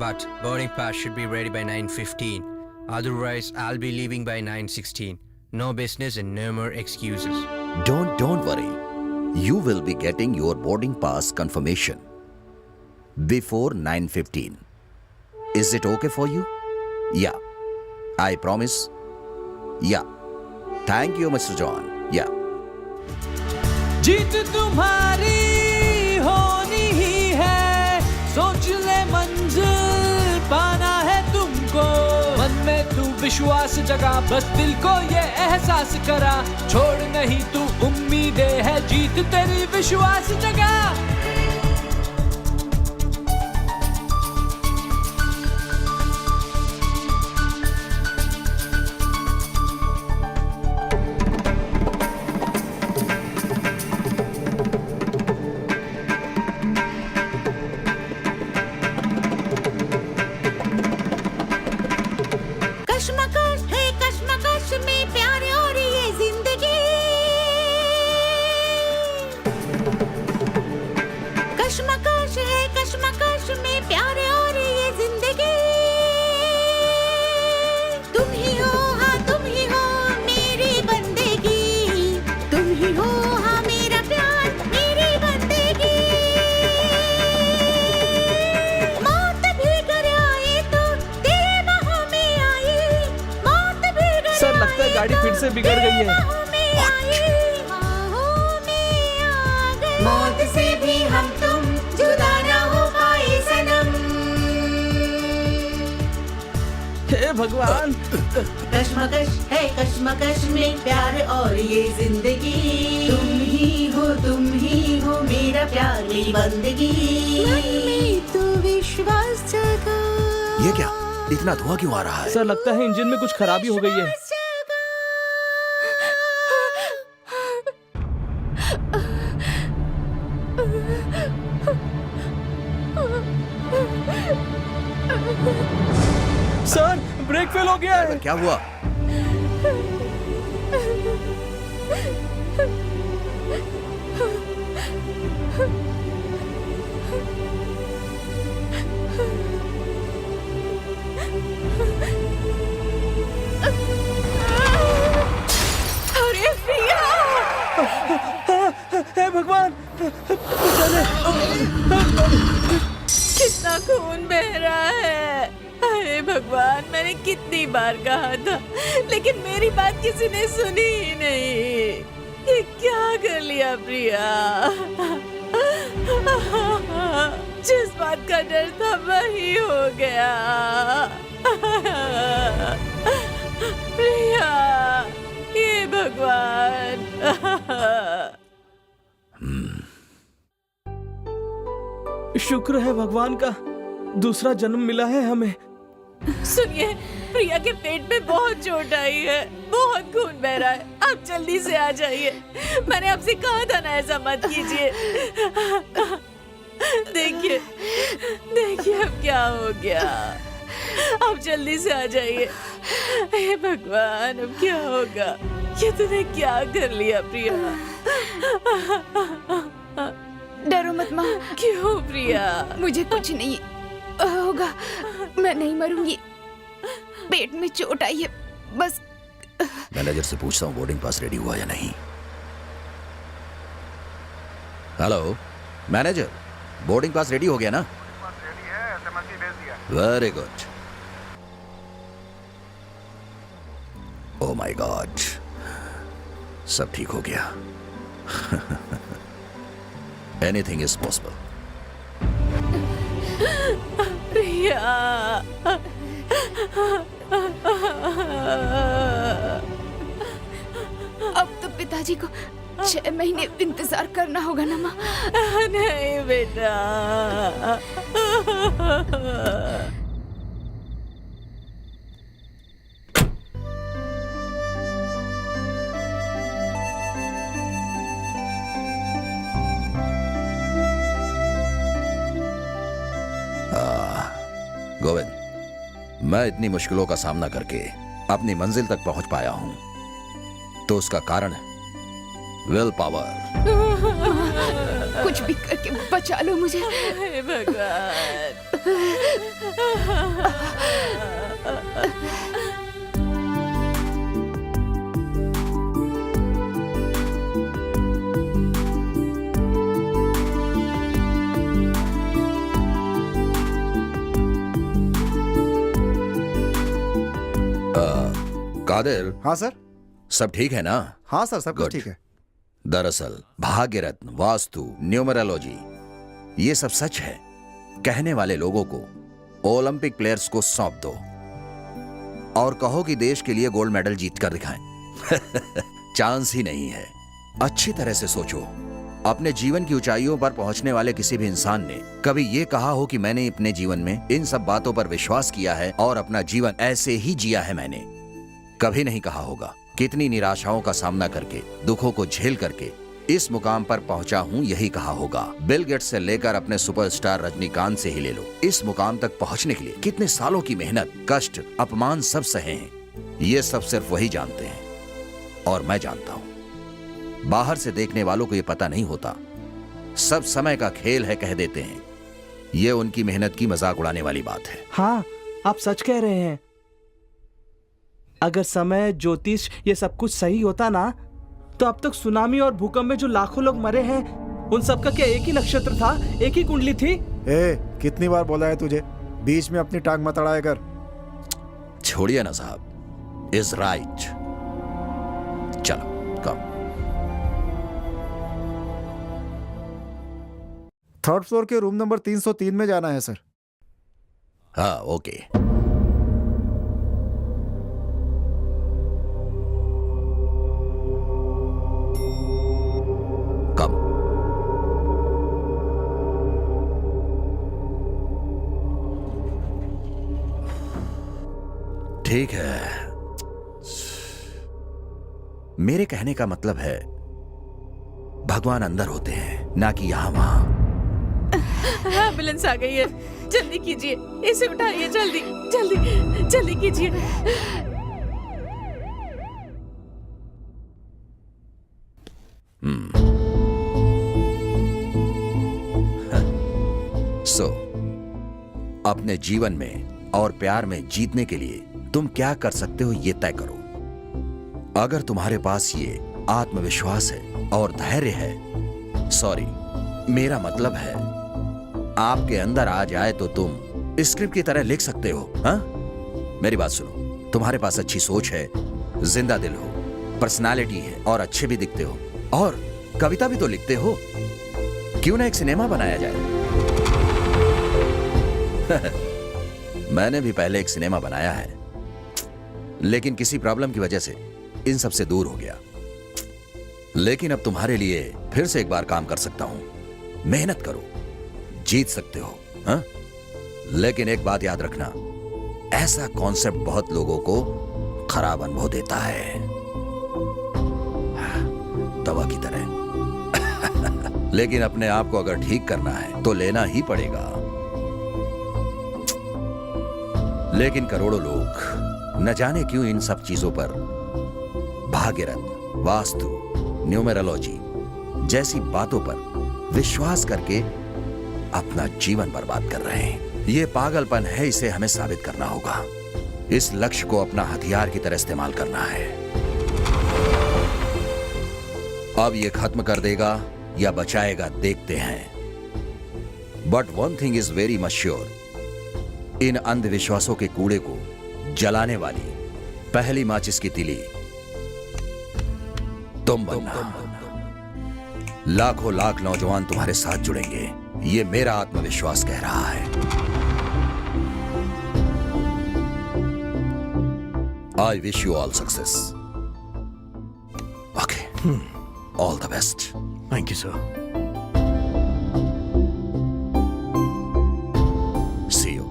But boarding pass should be ready by 9:15. Otherwise, I'll be leaving by 9:16. No business and no more excuses. Don't worry. You will be getting your boarding pass confirmation before 9:15. Is it okay for you? Yeah. I promise. Yeah. Thank you, Mr. John. Yeah. जीत तुम्हारी होनी ही है, सोच ले मंजिल पाना है तुमको। मन में तू विश्वास जगा, बस दिल को ये एहसास करा, छोड़ नहीं तू उम्मीदें है, जीत तेरी विश्वास जगा। कश्मकश है कश्मकश में प्यार और ये जिंदगी, कश्मकश है कश्मकश में प्यार और ये जिंदगी। तुम ही हो हाँ तुम ही हो मेरी बंदेगी, तुम ही हो हाँ मेरा प्यार मेरी बंदेगी। मौत भी घर आए तो तेरे बाहों में आए, मौत भी घर सर लगता है गाड़ी फिर से बिगड़ गई है। मौत से भी हम तुम जुदा ना हो पाए सनम। हे भगवान। कश्मकश है कश्मकश में प्यार और ये जिंदगी, तुम ही हो मेरा प्यार मेरी बंदगी। मन में तू विश्वास जगा। ये क्या? इतना धुआं क्यों आ रहा है? सर लगता है इंजन में कुछ खराबी हो गई है। सर ब्रेक फेल हो गया है। क्या हुआ? अरे प्रिया! हे भगवान, चले। कितना खून बह रहा है। अरे भगवान, मैंने कितनी बार कहा था, लेकिन मेरी बात किसी ने सुनी ही नहीं। ये क्या कर लिया प्रिया? जिस बात का डर था वही हो गया। प्रिया, ये भगवान। शुक्र है भगवान का, दूसरा जन्म मिला है हमें। सुनिए, प्रिया के पेट में बहुत चोट आई है, बहुत खून बह रहा है, आप जल्दी से आ जाइए। मैंने आपसे कहा था ना ऐसा मत कीजिए। देखिए देखिए अब क्या हो गया। आप जल्दी से आ जाइए। हे भगवान, अब क्या होगा? ये तूने क्या कर लिया प्रिया? डरो मत माँ। क्यों प्रिया? मुझे कुछ नहीं होगा, मैं नहीं मरूंगी। पेट में चोट आई है बस। मैनेजर से पूछता हूँ बोर्डिंग पास रेडी हुआ या नहीं। Hello manager, boarding pass ready हो गया ना? रेडी है, एसएमएस भेज दिया। Very good. Oh my God, सब ठीक हो गया। Anything is possible. प्रिया अब तो पिताजी को 6 महीने इंतजार करना होगा ना माँ। नहीं बेटा। गोविंद, मैं इतनी मुश्किलों का सामना करके अपनी मंजिल तक पहुंच पाया हूं तो उसका कारण है विल पावर। कुछ भी करके बचा लो मुझे। हे भगवान। कादिर। हाँ सर। सब ठीक है ना? हाँ सर, सब कुछ Good. ठीक है। दरअसल भाग्य रत्न, वास्तु, न्यूमरोलॉजी ये सब सच है कहने वाले लोगों को ओलंपिक प्लेयर्स को सौंप दो और कहो कि देश के लिए गोल्ड मेडल जीत कर दिखाएं। चांस ही नहीं है। अच्छी तरह से सोचो, अपने जीवन की ऊंचाइयों पर पहुंचने वाले किसी भी इंसान ने कभी ये कहा हो कि मैंने अपने जीवन में इन सब बातों पर विश्वास किया है और अपना जीवन ऐसे ही जिया है, मैंने कभी नहीं कहा होगा। कितनी निराशाओं का सामना करके, दुखों को झेल करके इस मुकाम पर पहुंचा हूं, यही कहा होगा। बिल गेट्स से लेकर अपने सुपरस्टार रजनीकांत से ही ले लो, इस मुकाम तक पहुंचने के लिए कितने सालों की मेहनत, कष्ट, अपमान सब सहे हैं, ये सब सिर्फ वही जानते हैं और मैं जानता हूं। बाहर से देखने वालों को ये पता नहीं होता, सब समय का खेल है कह देते हैं। ये उनकी मेहनत की मजाक उड़ाने वाली बात है। हाँ, आप सच कह रहे हैं। अगर समय, ज्योतिष ये सब कुछ सही होता ना, तो अब तक सुनामी और भूकंप में जो लाखों लोग मरे हैं, उन सब का क्या एक ही नक्षत्र था, एक ही कुंडली थी? कितनी बार बोला है तुझे, बीच में अपनी टांग मत अड़ाया कर। छोड़िए ना साहब, इज राइट। चलो कम। 3rd फ्लोर के रूम नंबर 303 में जाना है सर। हाँ, ओके। ठीक है, मेरे कहने का मतलब है भगवान अंदर होते हैं, ना कि यहां वहां। एम्बुलेंस आ गई है, जल्दी कीजिए, इसे उठाइए, जल्दी जल्दी जल्दी कीजिए। अपने जीवन में और प्यार में जीतने के लिए तुम क्या कर सकते हो ये तय करो। अगर तुम्हारे पास ये आत्मविश्वास है और धैर्य है, सॉरी मेरा मतलब है आपके अंदर आ जाए, तो तुम स्क्रिप्ट की तरह लिख सकते हो। हाँ, मेरी बात सुनो, तुम्हारे पास अच्छी सोच है, जिंदा दिल हो, पर्सनालिटी है और अच्छे भी दिखते हो, और कविता भी तो लिखते हो। क्यों ना एक सिनेमा बनाया जाए? मैंने भी पहले एक सिनेमा बनाया है, लेकिन किसी प्रॉब्लम की वजह से इन सब से दूर हो गया। लेकिन अब तुम्हारे लिए फिर से एक बार काम कर सकता हूं। मेहनत करो, जीत सकते हो। हाँ? लेकिन एक बात याद रखना, ऐसा कॉन्सेप्ट बहुत लोगों को खराब अनुभव देता है, दवा की तरह। लेकिन अपने आप को अगर ठीक करना है तो लेना ही पड़ेगा। लेकिन करोड़ों लोग न जाने क्यों इन सब चीजों पर, भाग्यरत्न, वास्तु, न्यूमेरोलॉजी जैसी बातों पर विश्वास करके अपना जीवन बर्बाद कर रहे हैं। ये पागलपन है, इसे हमें साबित करना होगा। इस लक्ष्य को अपना हथियार की तरह इस्तेमाल करना है। अब ये खत्म कर देगा या बचाएगा, देखते हैं। But one thing is very much sure, इन अंधविश्वासों के कूड़े को जलाने वाली पहली माचिस की तिली तुम बनना। लाखों लाख नौजवान तुम्हारे साथ जुड़ेंगे, ये मेरा आत्मविश्वास कह रहा है। I wish you all success. Okay. All the best. Thank you sir. See you.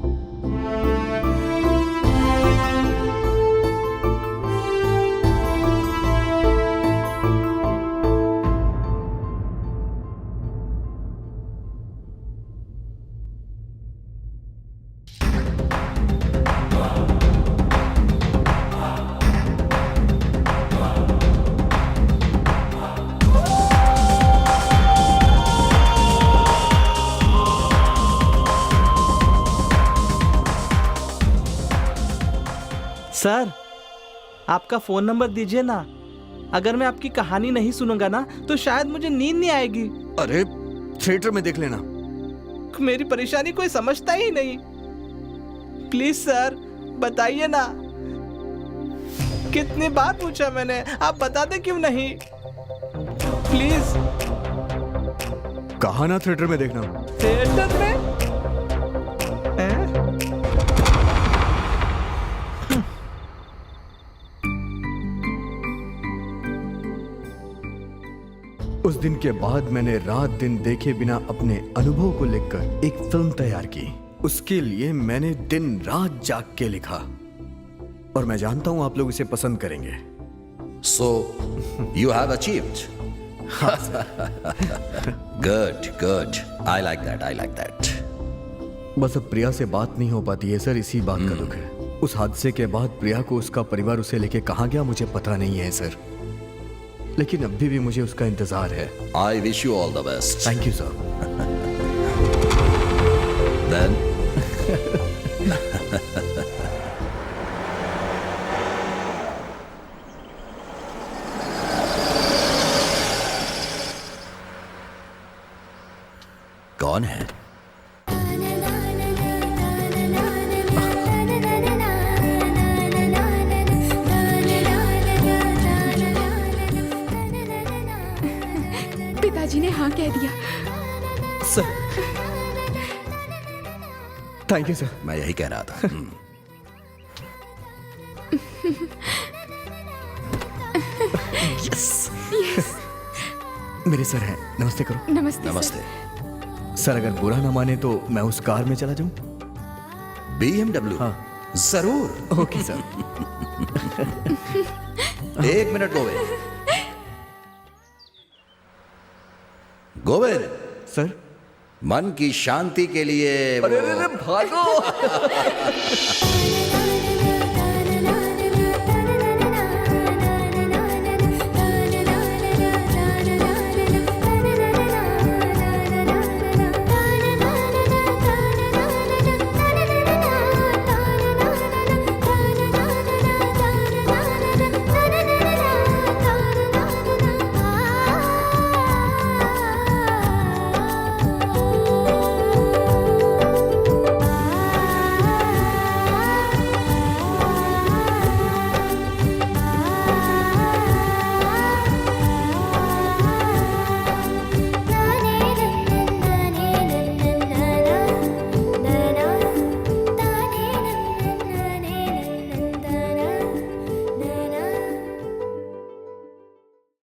Sir, आपका फोन नंबर दीजिए ना। अगर मैं आपकी कहानी नहीं सुनूंगा ना तो शायद मुझे नींद नहीं आएगी। अरे थिएटर में देख लेना। मेरी परेशानी कोई समझता ही नहीं। प्लीज सर बताइए ना। कितनी बार पूछा मैंने, आप बताते क्यों नहीं? प्लीज। कहा ना थिएटर में देखना। थिएटर में? उस दिन के बाद मैंने रात दिन देखे बिना अपने अनुभव को लिखकर एक फिल्म तैयार की। उसके लिए मैंने दिन रात जाग के लिखा और मैं जानता हूं आप लोग इसे पसंद करेंगे। So, you have achieved. Good, good. I like that. I like that. बस अब प्रिया से बात नहीं हो पाती है सर, इसी बात का दुख है। उस हादसे के बाद प्रिया को उसका परिवार उसे लेके कहाँ गया मुझे पता नहीं है सर, लेकिन अभी भी मुझे उसका इंतजार है। I wish you all the best. Thank you sir. Then. कौन है? पिताजी ने हाँ कह दिया। Sir thank you sir. मैं यही कह रहा था। यस मेरे सर हैं, नमस्ते करो। नमस्ते। नमस्ते। सर अगर बुरा ना माने तो मैं उस कार में चला जाऊं? BMW? हाँ जरूर। Okay sir. एक मिनट गोविंद। गोविंद सर, मन की शांति के लिए अरे भागो।